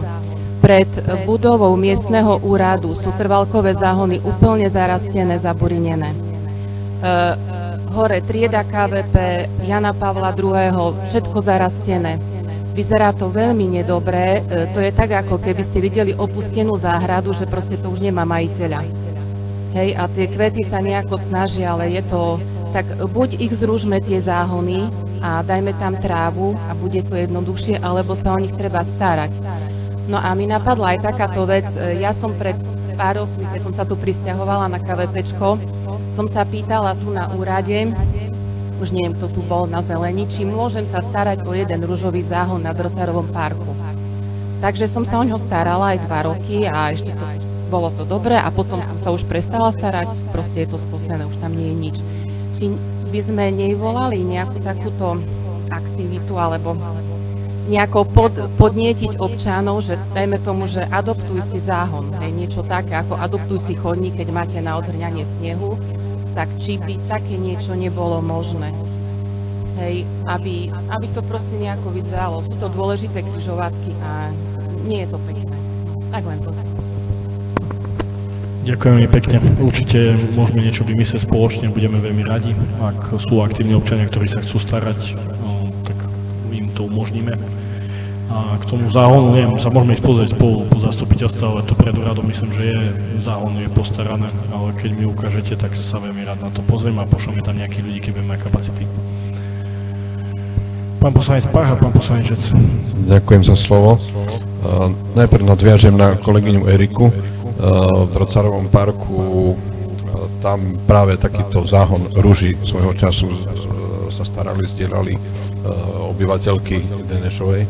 Pred budovou miestneho úradu sú trvalkové záhony úplne zarastené, zaburinené. Hore trieda KVP, Jana Pavla II, všetko zarastené. Vyzerá to veľmi nedobré, to je tak, ako keby ste videli opustenú záhradu, že proste to už nemá majiteľa. Hej, a tie kvety sa nejako snažia, ale je to... Tak buď ich zružme tie záhony a dajme tam trávu a bude to jednoduchšie, alebo sa o nich treba starať. No a mi napadla aj takáto vec, ja som pred pár rokmi, keď som sa tu prisťahovala na KVPčko, som sa pýtala tu na úrade, už neviem, kto tu bol na zelení, či môžem sa starať o jeden ružový záhon na Drocarovom parku. Takže som sa o ňo starala aj 2 roky a ešte to, bolo to dobré a potom som sa už prestala starať, proste je to sposené, už tam nie je nič. Či by sme nevolali nejakú takúto aktivitu alebo nejako podnietiť občanov, že dajme tomu, že adoptuj si záhon, hej, niečo také, ako adoptuj si chodník, keď máte na odhrňanie snehu, tak či by také niečo nebolo možné. Hej, aby to proste nejako vyzeralo. Sú to dôležité križovatky a nie je to pekné. Tak len to. Ďakujem veľmi pekne. Určite môžeme niečo vymyslieť spoločne, budeme veľmi radi. Ak sú aktívni občania, ktorí sa chcú starať, tak im to umožníme. A k tomu záhonu, neviem, sa môžeme ísť pozrieť spolu po zastupiteľstve, ale to pred úradom myslím, že záhon je postarané, ale keď mi ukážete, tak sa veľmi rád na to pozriem a pošleme tam nejakých ľudí, keď budeme mať kapacity. Pán poslanec Pácha, pán poslanec Žec. Ďakujem za slovo. Najprv nadviažem na kolegyňu Eriku. V Drocarovom parku tam práve takýto záhon ruží svojho času sa starali, zdieľali obyvateľky Denešovej.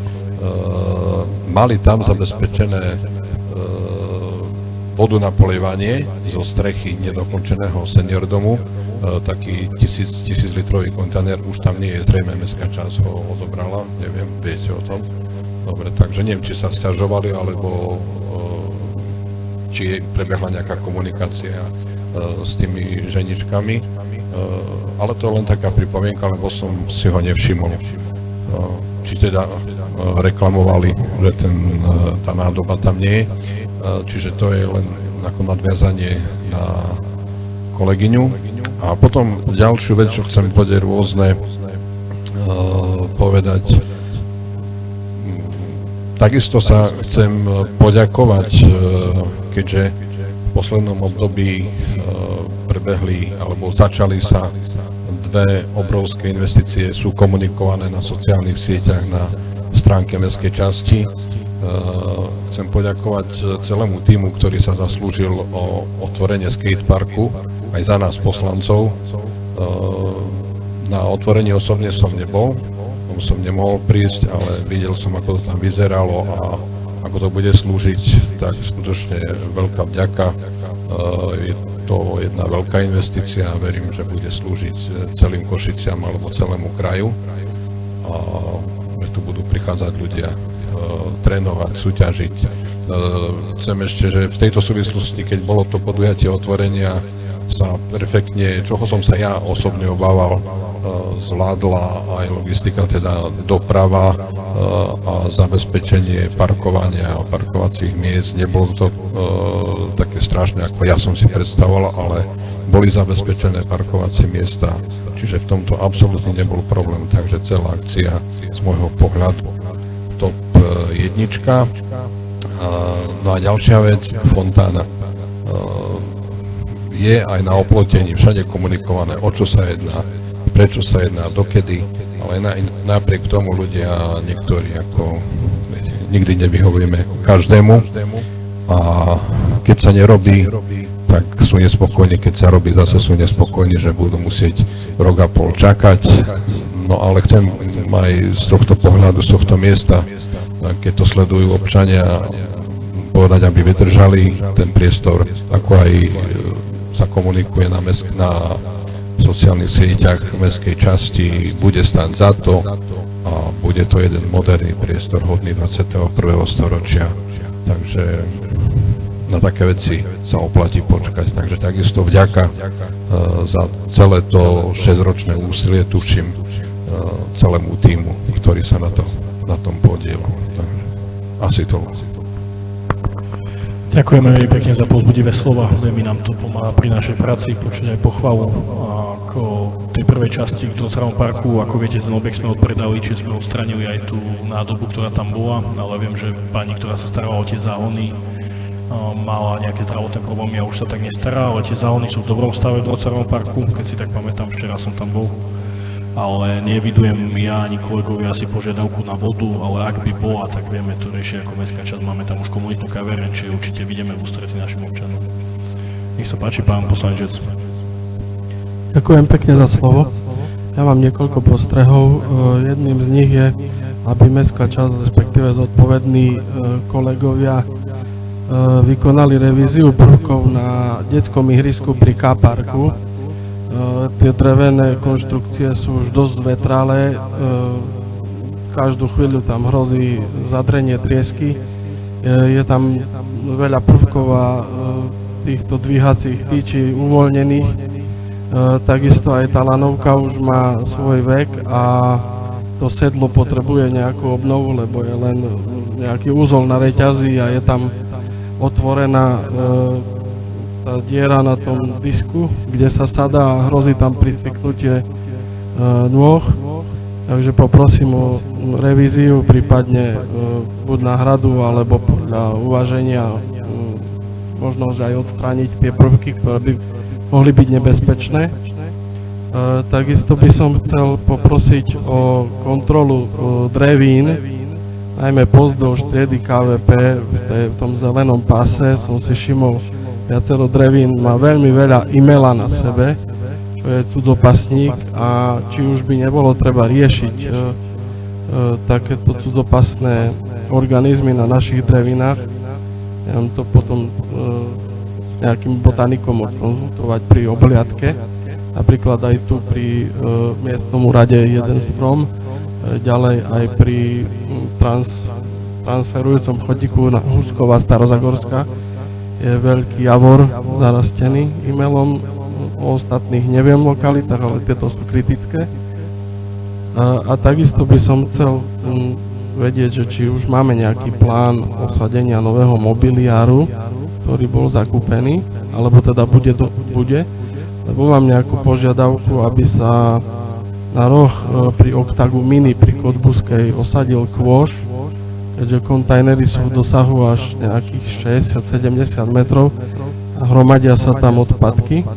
Mali tam zabezpečené vodu na polievanie zo strechy nedokončeného senior domu. Taký 1000 litrový kontajner, už tam nie je, zrejme mestská časť ho odobrala, neviem, viete o tom. Dobre, takže neviem, či sa sťažovali, alebo či prebehla nejaká komunikácia s tými ženičkami, ale to je len taká pripomienka, lebo som si ho nevšimol. Či teda reklamovali, že tá nádoba tam nie je, čiže to je len ako nadviazanie na kolegyňu. A potom ďalšiu vec, čo chcem rôzne povedať. Takisto sa chcem poďakovať, keďže v poslednom období prebehli, alebo začali sa dve obrovské investície, sú komunikované na sociálnych sieťach na stránke mestskej časti. Chcem poďakovať celému tímu, ktorý sa zaslúžil o otvorenie skateparku, aj za nás poslancov. Na otvorení osobne som nebol, som nemohol prísť, ale videl som, ako to tam vyzeralo a ako to bude slúžiť, tak skutočne veľká vďaka. Je to jedna veľká investícia a verím, že bude slúžiť celým Košiciam alebo celému kraju. A tu budú prichádzať ľudia trénovať, súťažiť. Chcem ešte, že v tejto súvislosti, keď bolo to podujatie otvorenia, sa perfektne, čoho som sa ja osobne obával, zvládla aj logistika, teda doprava a zabezpečenie parkovania a parkovacích miest. Nebolo to také strašné, ako ja som si predstavoval, ale boli zabezpečené parkovacie miesta, čiže v tomto absolútne nebol problém, takže celá akcia z môjho pohľadu top jednička. No a ďalšia vec, fontána. Je aj na oplotení všade komunikované, o čo sa jedná, prečo sa jedná, dokedy, ale napriek tomu ľudia niektorí ako nikdy nevyhovujeme každému a keď sa nerobí, tak sú nespokojní, keď sa robí, zase sú nespokojní, že budú musieť rok a pol čakať. No ale chcem aj z tohto pohľadu, z tohto miesta, keď to sledujú občania, povedať, aby vydržali ten priestor, ako aj sa komunikuje na sociálnych sieťach mestskej časti, bude stáť za to a bude to jeden moderný priestor hodný 21. storočia. Takže na také veci sa oplatí počkať. Takže takisto vďaka za celé to 6-ročné úsilie, tuším, celému tímu, ktorý sa na tom podielal. Asi to. Ďakujeme veľmi pekne za povzbudivé slova, veľmi nám to pomáha pri našej práci, počuť aj pochvalu. Ako tej prvej časti v Drocarovom parku, ako viete, ten objekt sme odpredali, čiže sme odstranili aj tú nádobu, ktorá tam bola, ale viem, že pani, ktorá sa starala o tie záhony, mala nejaké zdravotné problémy a už sa tak nestará, ale tie záhony sú v dobrom stave v Drocarovom parku, keď si tak pamätám, včera som tam bol. Ale nevidujem ja ani kolegovia asi požiadavku na vodu, ale ak by bola, tak vieme to riešiť ako mestská časť. Máme tam už komunitnú kaviareň, čiže určite vidíme v ústretí našim občanom. Nech sa páči, pán poslanec. Ďakujem pekne za slovo. Ja mám niekoľko postrehov. Jedným z nich je, aby mestská časť, respektíve zodpovední kolegovia vykonali revíziu prvkov na detskom ihrisku pri K-parku. Tie drevené konštrukcie sú už dosť zvetralé, každú chvíľu tam hrozí zadrenie, triesky, je tam veľa prvkov a týchto dvíhacích tyčí uvoľnených Takisto aj tá lanovka už má svoj vek a to sedlo potrebuje nejakú obnovu, lebo je len nejaký úzol na reťazi a je tam otvorená tá diera na tom disku, kde sa sadá a hrozí tam pricviknutie nôh. Takže poprosím o revíziu, prípadne buď náhradu, alebo podľa uváženia možnosť aj odstrániť tie prvky, ktoré by mohli byť nebezpečné. Takisto by som chcel poprosiť o kontrolu drevín, najmä pozdĺž triedy KVP v tom zelenom páse. Som si všimol, viacero drevín má veľmi veľa imela na sebe, čo je cudzopasník, a či už by nebolo treba riešiť takéto cudzopasné organizmy na našich drevinách. Ja vám to potom nejakým botanikom odkonzultovať pri obhliadke. Napríklad aj tu pri miestnom úrade jeden strom, ďalej aj pri transferujúcom chodníku na Husková Starozagorská je veľký javor zarastený imelom. O ostatných neviem lokalitách, ale tieto sú kritické. A takisto by som chcel vedieť, že či už máme nejaký plán osadenia nového mobiliáru, ktorý bol zakúpený, alebo teda bude. Lebo mám nejakú požiadavku, aby sa na roh pri Oktagu Mini pri Kotbuskej osadil kôš, keďže kontajnery sú v dosahu až nejakých 60-70 metrov a hromadia sa tam odpadky.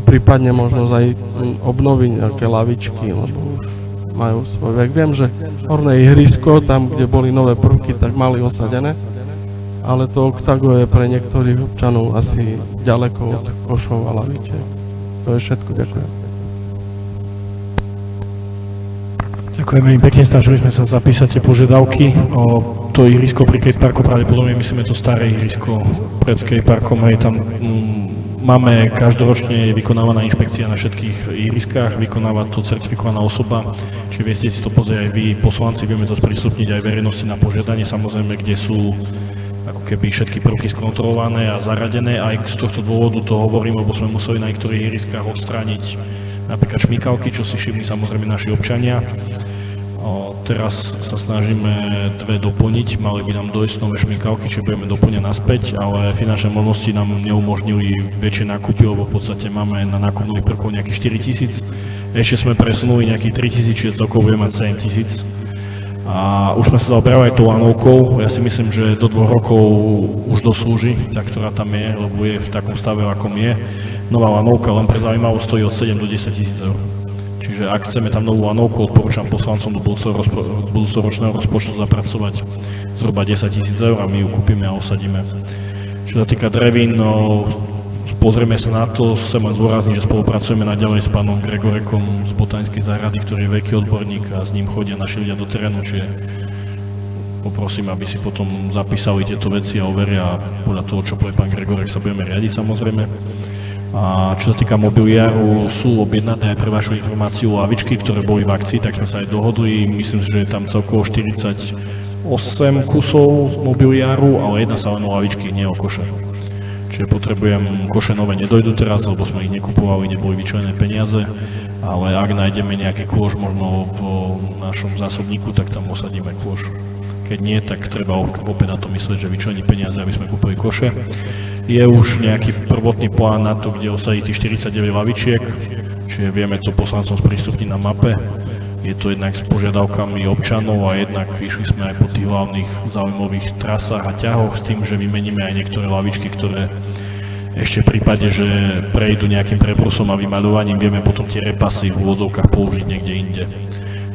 Prípadne možno aj obnoviť nejaké lavičky, lebo už majú svoj vek. Viem, že horné ihrisko, tam kde boli nové prvky, tak mali osadené, ale to Oktago je pre niektorých občanov asi ďaleko od košov a lavičiek. To je všetko, ďakujem. Ďakujem veľmi pekne, snažili sme sa zapísať tie požiadavky. To ihrisko pri skateparku, pravdepodobne myslíme to staré ihrisko pred skateparkom, hej, tam máme každoročne vykonávaná inšpekcia na všetkých ihriskách, vykonáva to certifikovaná osoba, čiže viete si to pozrieť aj vy, poslanci, vieme to sprístupniť aj verejnosti na požiadanie, samozrejme, kde sú ako keby všetky prvky skontrolované a zaradené. Aj z tohto dôvodu to hovorím, lebo sme museli na niektorých ihriskách odstrániť napríklad šmykavky, čo si všimli samozrejme naši občania. Teraz sa snažíme dve doplniť, mali by nám dojsť nové šmykavky, čiže budeme doplňať naspäť, ale finančné možnosti nám neumožnili väčšie nákupy, lebo v podstate máme na nákup nových prvkov nejakých 4 000. Ešte sme presunuli nejakých 3 000, čiže celkovo budeme mať 7 000. A už sme sa zaoberali aj tou lanovkou, ja si myslím, že do 2 rokov už doslúži, tá, ktorá tam je, lebo je v takom stave, akom je. Nová lanovka len pre zaujímavosť stojí od 7 do 10 000 eur. Čiže ak chceme tam novú lanovku, odporúčam poslancom do budúcoročného rozpočtu zapracovať zhruba 10 000 eur a my ju kúpime a osadíme. Čo sa týka drevín, no, pozrieme sa na to, chcem len zdôrazniť, že spolupracujeme naďalej s pánom Gregorekom z Botanickej záhrady, ktorý je veľký odborník a s ním chodia naši ľudia do terénu, čiže poprosím, aby si potom zapísali tieto veci a overia, podľa toho, čo povie pán Gregorek, sa budeme riadiť samozrejme. A čo sa týka mobiliáru, sú objednané aj pre vašu informáciu lavičky, ktoré boli v akcii, tak sme sa aj dohodli, myslím, že je tam celkovo 48 kusov mobiliáru, ale jedna sa len o lavičky, nie o koše. Čiže potrebujem, koše nové nedojdu teraz, lebo sme ich nekupovali, neboli vyčlenené peniaze, ale ak nájdeme nejaký kôš možno v našom zásobníku, tak tam osadíme kôš. Keď nie, tak treba opäť na to myslieť, že vyčlení peniaze, aby sme kúpili koše. Je už nejaký prvotný plán na to, kde osadiť tých 49 lavičiek, čiže vieme to poslancom sprístupniť na mape. Je to jednak s požiadavkami občanov a jednak išli sme aj po tých hlavných zaujímavých trasách a ťahoch s tým, že vymeníme aj niektoré lavičky, ktoré ešte v prípade, že prejdú nejakým prebrusom a vymaľovaním, vieme potom tie repasy v úvodzovkách použiť niekde inde.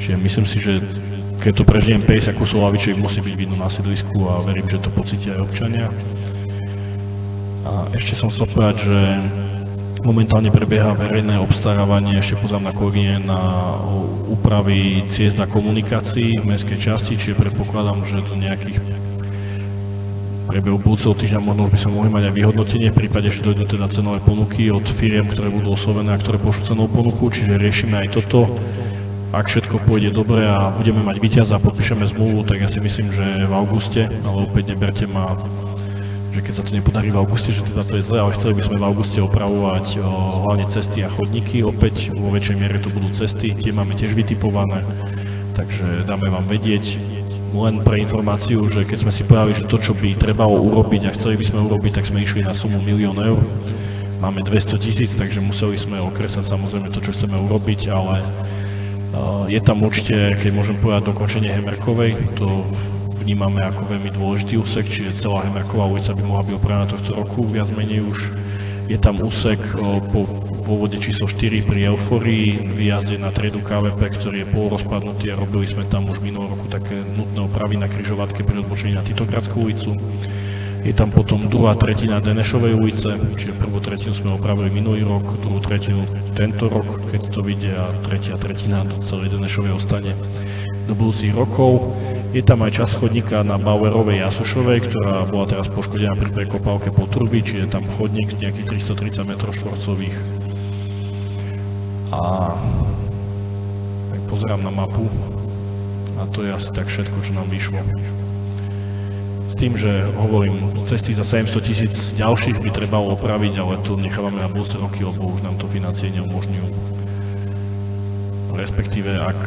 Čiže myslím si, že keď to prežijem 50 kusov lavičiek, musí byť vidno na sídlisku a verím, že to pocítia aj občania. A ešte som chcel povedať, že momentálne prebieha verejné obstarávanie, ešte pozrám na kolegyne, na úpravy ciest na komunikácii v mestskej časti, čiže predpokladám, že do nejakých priebehu budúceho týždňa možno by sme mohli mať aj vyhodnotenie, v prípade, že dojdú teda cenové ponuky od firiem, ktoré budú oslovené a ktoré pošlú cenovú ponuku, čiže riešime aj toto. Ak všetko pôjde dobre a budeme mať víťaza a podpíšeme zmluvu, tak ja si myslím, že v auguste, ale opäť neberte ma, že keď sa to nepodarí v auguste, že teda to je zle, ale chceli by sme v auguste opravovať hlavne cesty a chodníky, opäť vo väčšej miere to budú cesty, tie máme tiež vytipované, takže dáme vám vedieť. Len pre informáciu, že keď sme si povedali, že to, čo by trebalo urobiť a chceli by sme urobiť, tak sme išli na sumu 1 000 000 eur. Máme 200 000, takže museli sme okresať samozrejme to, čo chceme urobiť, ale je tam určite, keď môžem povedať, dokončenie Hemerkovej, to vnímame ako veľmi dôležitý úsek, čiže celá Hemerková ulica by mohla byť opravená tohto roku, viac menej už. Je tam úsek po vode číslo 4 pri Euforii, výjazde na triedu KVP, ktorý je polorozpadnutý a robili sme tam už minulý roku také nutné opravy na križovatke pri odbočení na Titogradskú ulicu. Je tam potom druhá tretina Denešovej ulice, čiže prvú tretinu sme opravili minulý rok, druhú tretinu tento rok, keď to vyjde, a tretia tretina do celej Denešovej ostane do budúcich rokov. Je tam aj časť chodníka na Bauerovej Jasušovej, ktorá bola teraz poškodená pri prekopávke po Turby, čiže tam chodník nejakých 330 m2. A tak pozerám na mapu a to je asi tak všetko, čo nám vyšlo. S tým, že hovorím, cesty za 700 000 ďalších by trebalo opraviť, ale to nechávame na budúce roky, lebo už nám to financie neumožňujú. Respektíve, ak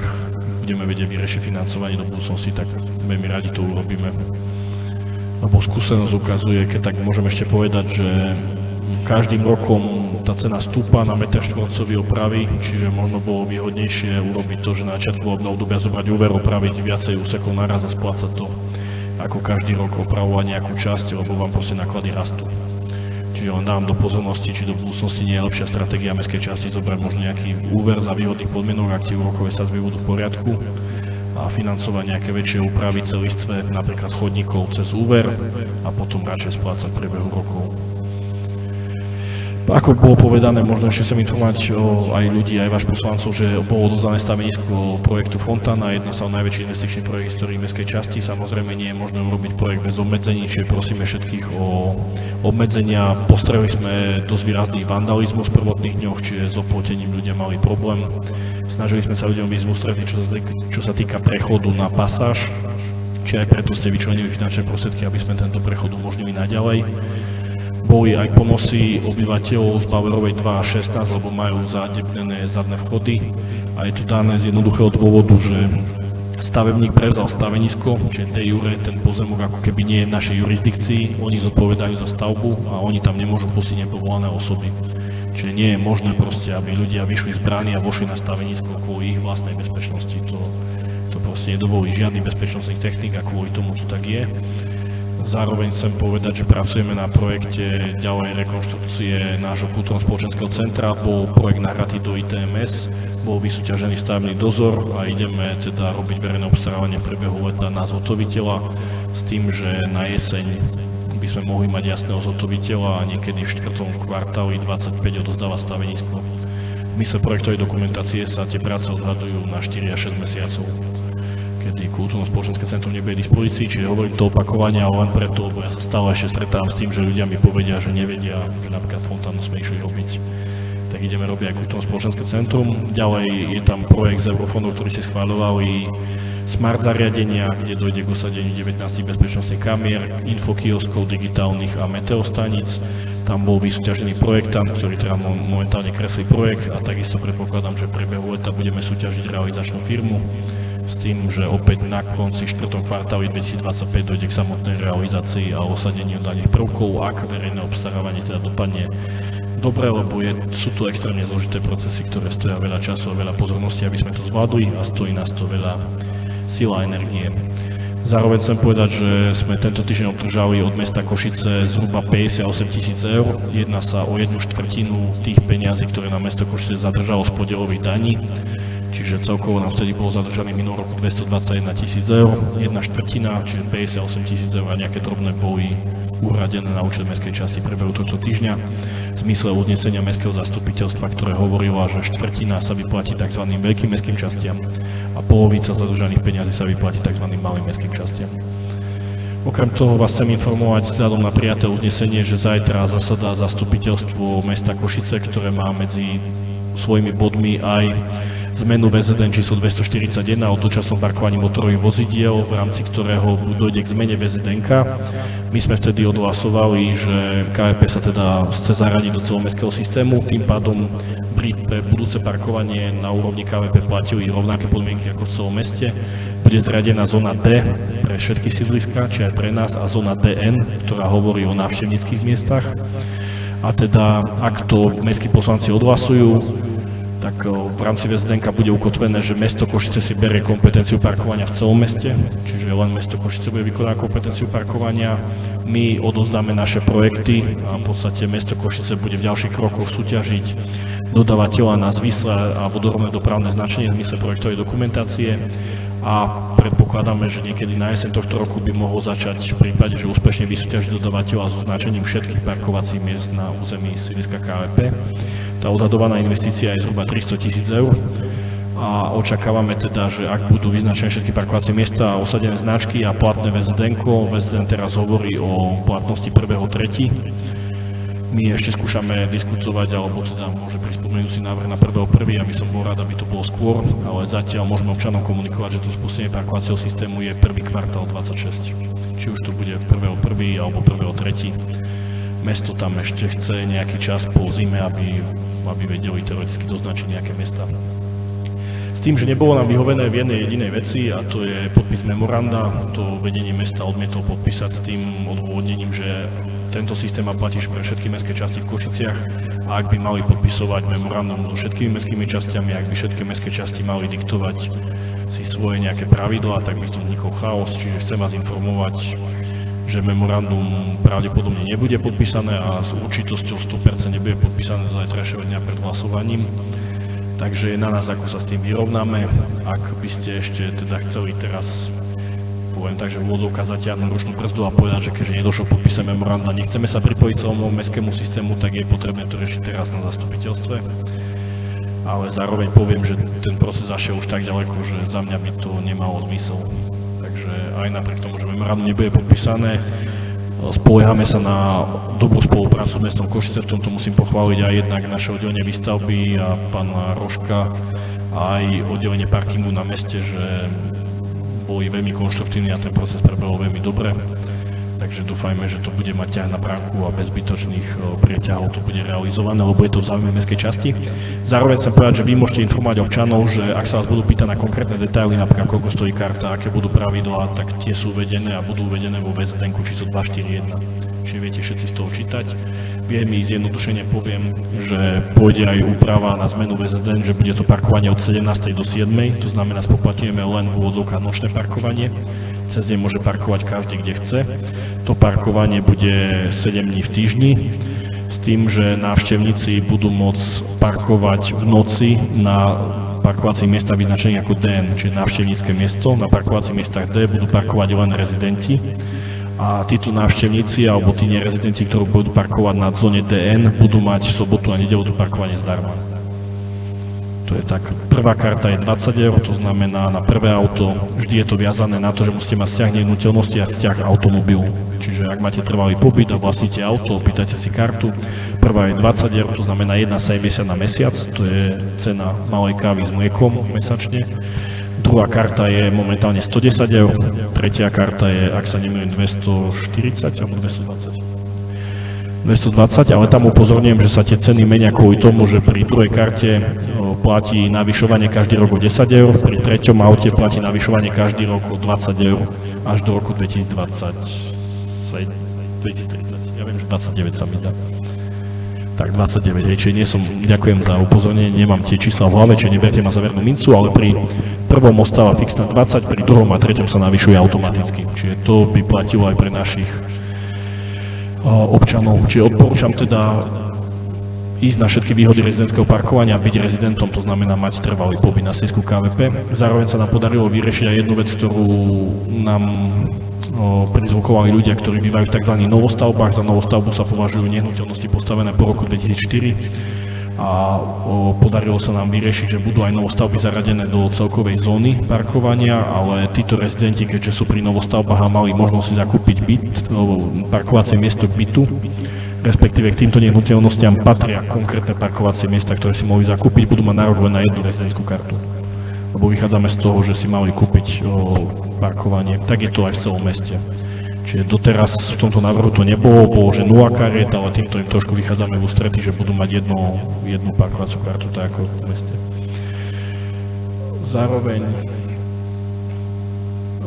budeme vedieť vyriešiť financovanie do budúcnosti, tak veľmi radi to urobíme. Lebo skúsenosť ukazuje, keď tak môžem ešte povedať, že každým rokom tá cena stúpa na meter štvorcový opravy, čiže možno bolo výhodnejšie urobiť to, že na začiatku obdobia zobrať úver, opraviť viacej úsekov naraz a splácať to, ako každý rok opravovať nejakú časť, lebo vám proste náklady rastú. Čiže len dávam do pozornosti, či do budúcnosti nie je lepšia stratégia mestskej časti zobrať možno nejaký úver za výhodných podmienok, ak tie úrokové sadzby budú v poriadku, a financovať nejaké väčšie úpravy celistve, napríklad chodníkov cez úver a potom radšej splácať v priebehu rokov. Ako bolo povedané, možno ešte chcem informovať aj ľudí, aj váš poslancov, že bolo odovzdané stavenisko projektu Fontána, jedná sa o najväčší investičný projekt histórii mestskej časti. Samozrejme nie je možné urobiť projekt bez obmedzení, čiže prosíme všetkých o obmedzenia. Postrehli sme dosť výrazný vandalizmus v prvotných dňoch, čiže s oplotením ľudia mali problém. Snažili sme sa ľuďom ísť v ústretí, čo sa týka prechodu na pasáž, čiže aj preto ste vyčlenili finančné prostriedky, aby sme tento prechod umožnili naďalej. Boli aj pomoci obyvateľov z Bauerovej 2 a 16, lebo majú zadebnené zadné vchody a je to dané z jednoduchého dôvodu, že stavebník prevzal stavenisko, čiže de jure ten pozemok ako keby nie je v našej jurisdikcii, oni zodpovedajú za stavbu a oni tam nemôžu pustiť nepovolané osoby. Čiže nie je možné proste, aby ľudia vyšli z brány a vošli na stavenisko kvôli ich vlastnej bezpečnosti. To proste nedovolí žiadny bezpečnostný technik a kvôli tomu to tak je. Zároveň chcem povedať, že pracujeme na projekte ďalej rekonštrukcie nášho kultúrno-spoločenského centra. Bol projekt nahratý do ITMS, bol vysúťažený stavebný dozor a ideme teda robiť verejné obstarávanie v priebehu leta na zhotoviteľa s tým, že na jeseň by sme mohli mať jasného zhotoviteľa a niekedy v 4. kvartáli 25 odozdáva stavenisko. V mysle projektovej dokumentácie sa tie práce odhadujú na 4 až 6 mesiacov, kedy kultúrno-spoločenské centrum nebude v dispozícii, čiže hovorím to opakovanie, ale len preto, lebo ja sa stále ešte stretávam s tým, že ľudia mi povedia, že nevedia, že napríklad Fontánu sme išli robiť. Tak ideme robiť aj kultúrno-spoločenské centrum. Ďalej je tam projekt z eurofondov, ktorý ste schváľovali, smart zariadenia, kde dojde k osadeniu 19 bezpečnostných kamier, infokioskov digitálnych a meteostaníc. Tam bol vysúťažený projektant, ktorý teda momentálne kreslí projekt a takisto predpokladám, že v priebehu leta budeme súťažiť realizačnú firmu s tým, že opäť na konci 4. kvartáli 2025 dojde k samotnej realizácii a osadeniu daných prvkov, ak verejné obstarávanie teda dopadne dobre, lebo sú to extrémne zložité procesy, ktoré stoja veľa času a veľa pozornosti, aby sme to zvládli a stojí nás to veľa sila a energie. Zároveň chcem povedať, že sme tento týždeň obdržali od mesta Košice zhruba 58 000 eur. Jedná sa o 1/4 tých peňazí, ktoré nám mesto Košice zadržalo z podielových daní. Čiže celkovo nám vtedy bolo zadržaných minulý roku 221 000 eur, 1/4, čiže 58 000 eur a nejaké drobné boli uhradené na účet mestskej časti priebehu tohto týždňa. V zmysle uznesenia mestského zastupiteľstva, ktoré hovorilo, že štvrtina sa vyplatí tzv. Veľkým mestským častiam a polovica zadržaných peňazí sa vyplatí tzv. Malým mestským častiam. Okrem toho vás chcem informovať vzhľadom na prijaté uznesenie, že zajtra zasadá zastupiteľstvo mesta Košice, ktoré má medzi svojimi bodmi aj zmenu VZN číslo 241 o dočasnom parkovaní motorových vozidiel, v rámci ktorého dojde k zmene VZN-ka. My sme vtedy odhlasovali, že KVP sa teda chce zaradiť do celomestského systému, tým pádom pre budúce parkovanie na úrovni KVP platili rovnaké podmienky ako v celom meste. Bude zriadená zóna D pre všetky sídliská, či aj pre nás, a zóna DN, ktorá hovorí o návštevníckych miestach. A teda, ak to mestskí poslanci odhlasujú, tak v rámci VZN-ka bude ukotvené, že mesto Košice si berie kompetenciu parkovania v celom meste, čiže len mesto Košice bude vykonávať kompetenciu parkovania. My odozdáme naše projekty a v podstate mesto Košice bude v ďalších krokoch súťažiť dodávateľa na zmysle a vodorovné dopravné značenie v zmysle projektovej dokumentácie a predpokladáme, že niekedy na jeseň tohto roku by mohol začať v prípade, že úspešne vysúťaží dodávateľa so značením všetkých parkovacích miest na území sídliska KVP. Tá odhadovaná investícia je zhruba 300 000 eur a očakávame teda, že ak budú vyznačené všetky parkovacie miesta a osadené značky a platné VZN-ko, VZN teraz hovorí o platnosti 1.3. My ešte skúšame diskutovať, alebo teda môže prísť pozmeňujúci návrh na 1.1. a my som bol rád, aby to bolo skôr, ale zatiaľ môžeme občanom komunikovať, že to spustenie parkovacieho systému je prvý kvartál 26. Či už to bude 1.1. alebo 1.3. Mesto tam ešte chce nejaký čas po zime, aby vedeli teoreticky doznačiť nejaké mesta. S tým, že nebolo nám vyhovené v jednej jedinej veci, a to je podpis memoranda, to vedenie mesta odmietlo podpísať s tým odôvodnením, že tento systém má platiť pre všetky mestské časti v Košiciach a ak by mali podpisovať memorandum so všetkými mestskými časťami, ak by všetky mestské časti mali diktovať si svoje nejaké pravidlá, tak by to vznikol chaos, čiže chcem vás informovať, že memorandum pravdepodobne nebude podpísané a s určitosťou 100% nebude podpísané do zajtrajšieho dňa pred hlasovaním. Takže je na nás, ako sa s tým vyrovnáme. Ak by ste ešte teda chceli teraz, poviem tak, že v úvodzovkách zatiahnuť ručnú brzdu a povedať, že keďže nedošlo k podpise memoranda, nechceme sa pripojiť celému mestskému systému, tak je potrebné to riešiť teraz na zastupiteľstve. Ale zároveň poviem, že ten proces zašiel už tak ďaleko, že za mňa by to nemalo zmysel. Takže aj napriek tomu, že memorandum nebude podpísané, spoliehame sa na dobrú spoluprácu s mestom Košice, v tomto musím pochváliť aj jednak naše oddelenie výstavby a pána Rožka, aj oddelenie parkingu na meste, že boli veľmi konštruktívni a ten proces prebehol veľmi dobre. Takže dúfajme, že to bude mať ťah na bránku a bez zbytočných prieťahov to bude realizované, lebo je to v záujme mestskej časti. Zároveň chcem povedať, že vy môžete informovať občanov, že ak sa vás budú pýtať na konkrétne detaily, napríklad koľko stojí karta, aké budú pravidlá, tak tie sú uvedené a budú uvedené vo VZN-ku číslo 241. Čiže viete všetci z toho čítať. Veľmi zjednodušene poviem, že pôjde aj úprava na zmenu VZN, že bude to parkovanie od 17. do 7. To znamená, spoplatňujeme len v úvodzovkách nočné parkovanie. Cez deň môže parkovať každý, kde chce. To parkovanie bude 7 dní v týždni, s tým, že návštevníci budú môcť parkovať v noci na parkovacích miestach vyznačených ako DN, čiže návštevnícke miesto. Na parkovacích miestach D budú parkovať len rezidenti. A títo návštevníci alebo tí nerezidenti, ktorí budú parkovať na zóne DN, budú mať v sobotu a nedeľu parkovanie zdarma. To je tak. Prvá karta je 20 eur, to znamená na prvé auto. Vždy je to viazané na to, že musíte mať vzťah nehnuteľnosti a vzťah automobilu. Čiže ak máte trvalý pobyt a vlastníte auto, opýtajte si kartu. Prvá je 20 eur, to znamená 1,70 na mesiac, to je cena malej kávy s mliekom mesačne. Druhá karta je momentálne 110 eur, tretia karta je, ak sa nemýlim, 240 alebo 220, ale tam upozorňujem, že sa tie ceny menia kvôli tomu, že pri druhej karte platí navyšovanie každý rok o 10 eur, pri treťom aute platí navyšovanie každý rok o 20 eur až do roku 2030. Ja viem, že 29 sa mi dá. Tak 29, čiže nie som, ďakujem za upozornenie, nemám tie čísla v hlave, čiže neberte ma za vernú mincu, ale pri prvom ostáva fixná 20, pri druhom a treťom sa navyšuje automaticky. Čiže to by platilo aj pre našich občanov. Čiže odporúčam teda ísť na všetky výhody rezidentského parkovania a byť rezidentom, to znamená mať trvalý pobyt na sídlisku KVP. Zároveň sa nám podarilo vyriešiť aj jednu vec, ktorú nám prizvukovali ľudia, ktorí bývajú v tzv. Novostavbách. Za novostavbu sa považujú nehnuteľnosti postavené po roku 2004 a podarilo sa nám vyriešiť, že budú aj novostavby zaradené do celkovej zóny parkovania, ale títo rezidenti, keďže sú pri novostavbách a mali možnosť si zakúpiť byt, parkovacie miesto k bytu, respektíve k týmto nehnuteľnostiam patria konkrétne parkovacie miesta, ktoré si mohli zakúpiť, budú mať nárok len na jednu rezidentskú kartu. Lebo vychádzame z toho, že si mali kúpiť parkovanie, tak je to aj v celom meste. Čiže doteraz v tomto návrhu to nebolo, bolo, že 0 kariet, ale týmto im trošku vychádzame v ústrety, že budú mať jednu parkovaciu kartu, tak ako v meste. Zároveň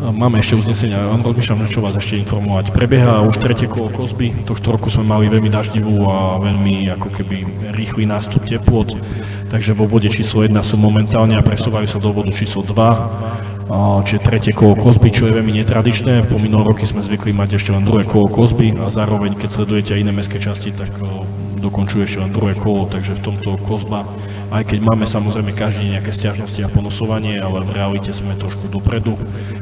máme ešte uznesenia, rozmýšľam, čo vás ešte informovať. Prebieha už tretie kolo kosby, tohto roku sme mali veľmi daždivú a veľmi ako keby rýchly nástup teplot, takže vo vode číslo 1 sú momentálne a presúvajú sa do vodu číslo 2. Čiže tretie kolo kosby, čo je veľmi netradičné. Po minulé roky sme zvykli mať ešte len druhé kolo kosby a zároveň, keď sledujete aj iné mestské časti, tak dokončuje ešte len druhé kolo, takže v tomto kosba, aj keď máme samozrejme každý nejaké sťažnosti a ponosovanie, ale v realite sme trošku dopredu.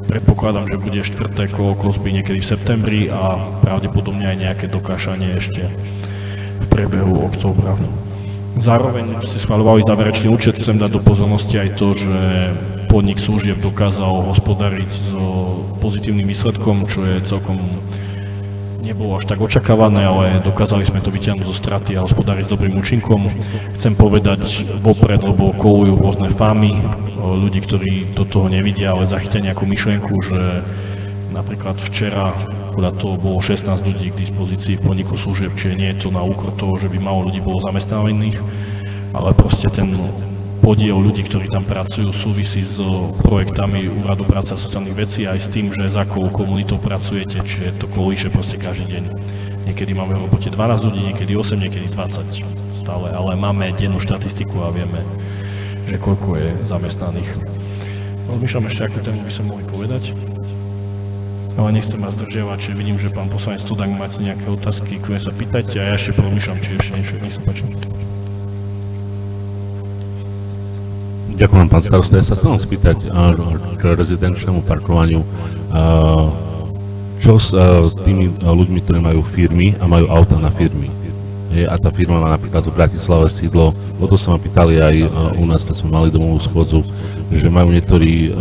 Predpokladám, že bude štvrté kolo kosby niekedy v septembri a pravdepodobne aj nejaké dokášanie ešte v priebehu októbra. Zároveň ste schvaľovali záverečný účet, chcem dať do pozornosti aj to, že podnik služieb dokázal hospodariť s pozitívnym výsledkom, čo je celkom nebolo až tak očakávané, ale dokázali sme to vyťahnuť zo straty a hospodáriť s dobrým účinkom. Chcem povedať vopred, lebo kolujú rôzne fámy, ľudí, ktorí do toho nevidia, ale zachytia nejakú myšlienku, že napríklad včera podľa toho bolo 16 ľudí k dispozícii v podniku služieb, čiže nie je to na úkor toho, že by málo ľudí bolo zamestnaných, ale proste ten podiel ľudí, ktorí tam pracujú, súvisí s projektami Úradu práce a sociálnych vecí aj s tým, že s akou komunitou pracujete, čiže to kolíše proste každý deň. Niekedy máme v robote 12 ľudí, niekedy 8, niekedy 20 stále, ale máme dennú štatistiku a vieme, že koľko je zamestnaných. Rozmýšľam ešte, akú tému by som mohli povedať, ale nechcem vás zdržiavať, čiže vidím, že pán poslanec Studák máte nejaké otázky, ktoré sa pýtajte a ja ešte porozmýšľam, či ešte niečo, nech sa páči. Ďakujem, pán starosta. Ja sa chcem spýtať k rezidenčnému parkovaniu. Čo s tými ľuďmi, ktorí majú firmy a majú auta na firmy? A tá firma má napríklad v Bratislave sídlo. O to sa ma pýtali aj u nás, keď sme mali domovú schôdzu, že majú niektorí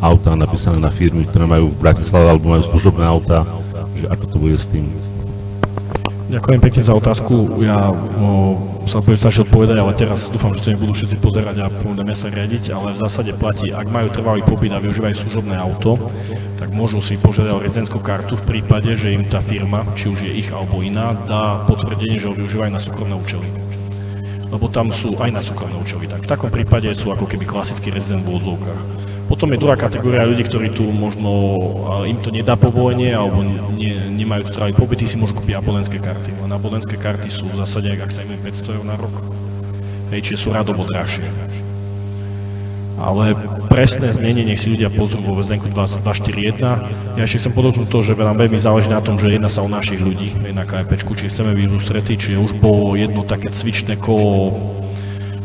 auta napísané na firmy, ktoré majú v Bratislave alebo majú služobné auta. Že ako to bude s tým? Ďakujem pekne za otázku. Ja sa budem snažiť odpovedať, ale teraz dúfam, že to nebudú všetci pozerať a budeme sa riadiť, ale v zásade platí, ak majú trvalý pobyt a využívajú služobné auto, tak môžu si požiadať o rezidentskú kartu v prípade, že im tá firma, či už je ich alebo iná, dá potvrdenie, že ho využívajú na súkromné účely. Lebo tam sú aj na súkromné účely. Tak v takom prípade sú ako keby klasický rezident v odzovkách. Potom je druhá kategória ľudí, ktorí tu možno im to nedá povolenie alebo nemajú tu trvalý pobyt, si môžu kúpiť abonentské karty. A abonentské karty sú v zásade, ak sa im 500 € na rok. Hej, čiže sú radovo drahšie. Ale presné znenie nech si ľudia pozrú vo VZN 241. Ja ešte chcem podotknúť to, že nám veľmi záleží na tom, že jedná sa o našich ľudí, na KPčku, čiže chceme byť ústretí, čiže už bolo jedno také cvičné kolo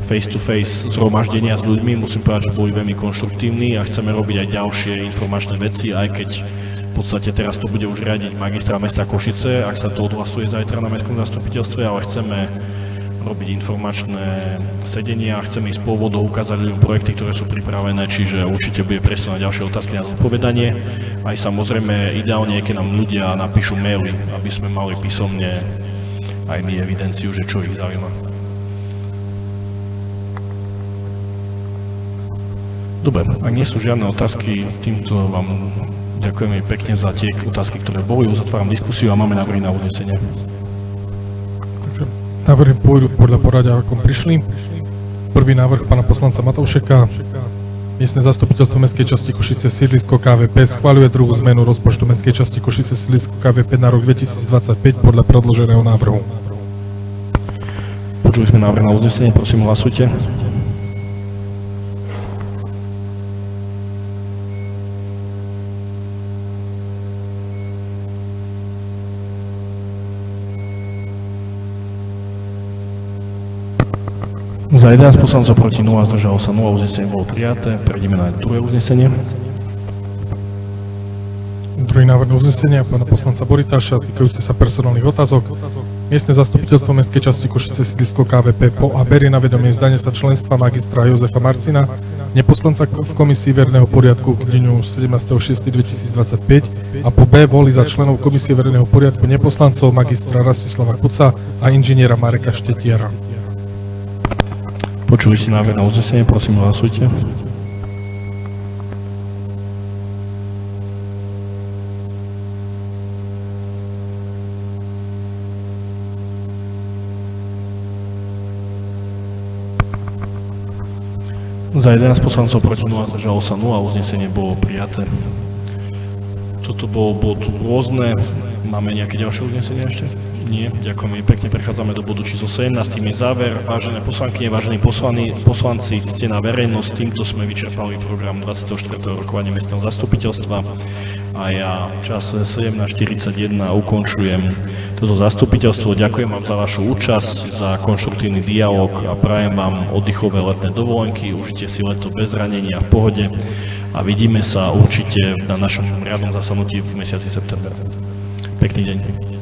face-to-face zhromaždenia s ľuďmi, musím povedať, že boli veľmi konštruktívni a chceme robiť aj ďalšie informačné veci, aj keď v podstate teraz to bude už riadiť magistrát mesta Košice, ak sa to odhlasuje zajtra na mestskom zastupiteľstve, ale chceme robiť informačné sedenia, chceme ísť po vodoch, ukázať ľuďom projekty, ktoré sú pripravené, čiže určite bude priestor na ďalšie otázky na zodpovedanie. Aj samozrejme ideálne je, keď nám ľudia napíšu maily, aby sme mali písomne aj my evidenciu, že čo ich zaujíma. Dobre, ak nie sú žiadne otázky, týmto vám ďakujeme pekne za tie otázky, ktoré boli. Uzatváram diskusiu a máme návrhy na uznesenie. Návrhy pôjdu podľa poradia, ako prišli. Prvý návrh pána poslanca Matoušeka. Miestne zastupiteľstvo Mestskej časti Košice sídlisko KVP schvaľuje druhú zmenu rozpočtu Mestskej časti Košice sídlisko KVP na rok 2025 podľa predloženého návrhu. Počuli sme návrh na uznesenie, prosím hlasujte. Za 11 poslancov proti 0, zdržalo sa 0, uznesenie bolo prijaté. Prejdeme na druhé uznesenie. Druhý návrh uznesenia pána poslanca Boritáša týkajúci sa personálnych otázok. Miestne zastupiteľstvo Mestskej časti Košice sídlisko KVP po A berie na vedomie vzdanie sa členstva magistra Jozefa Marcina, neposlanca v komisii verejného poriadku k dňu 17.6.2025 a po B volí za členov komisie verejného poriadku neposlancov magistra Rastislava Kuca a inžiniera Mareka Štetiera. Počuli ste návrh na uznesenie, prosím hlasujte. Za 11 poslancov proti 0, zdržalo sa 0, uznesenie bolo prijaté. Toto bol bod rôzne. Máme nejaké ďalšie uznesenie ešte? Nie. Ďakujem pekne. Prechádzame do bodu číslo 17. Tým je záver. Vážené poslankyne, vážení poslanci, ctená verejnosť, týmto sme vyčerpali program 24. rokovania miestneho zastupiteľstva a ja v čase 17:41 ukončujem toto zastupiteľstvo. Ďakujem vám za vašu účasť, za konštruktívny dialog a prajem vám oddychové letné dovolenky. Užite si leto bez zranenia v pohode a vidíme sa určite na našom riadnom zasadnutí v mesiaci september. Pekný deň.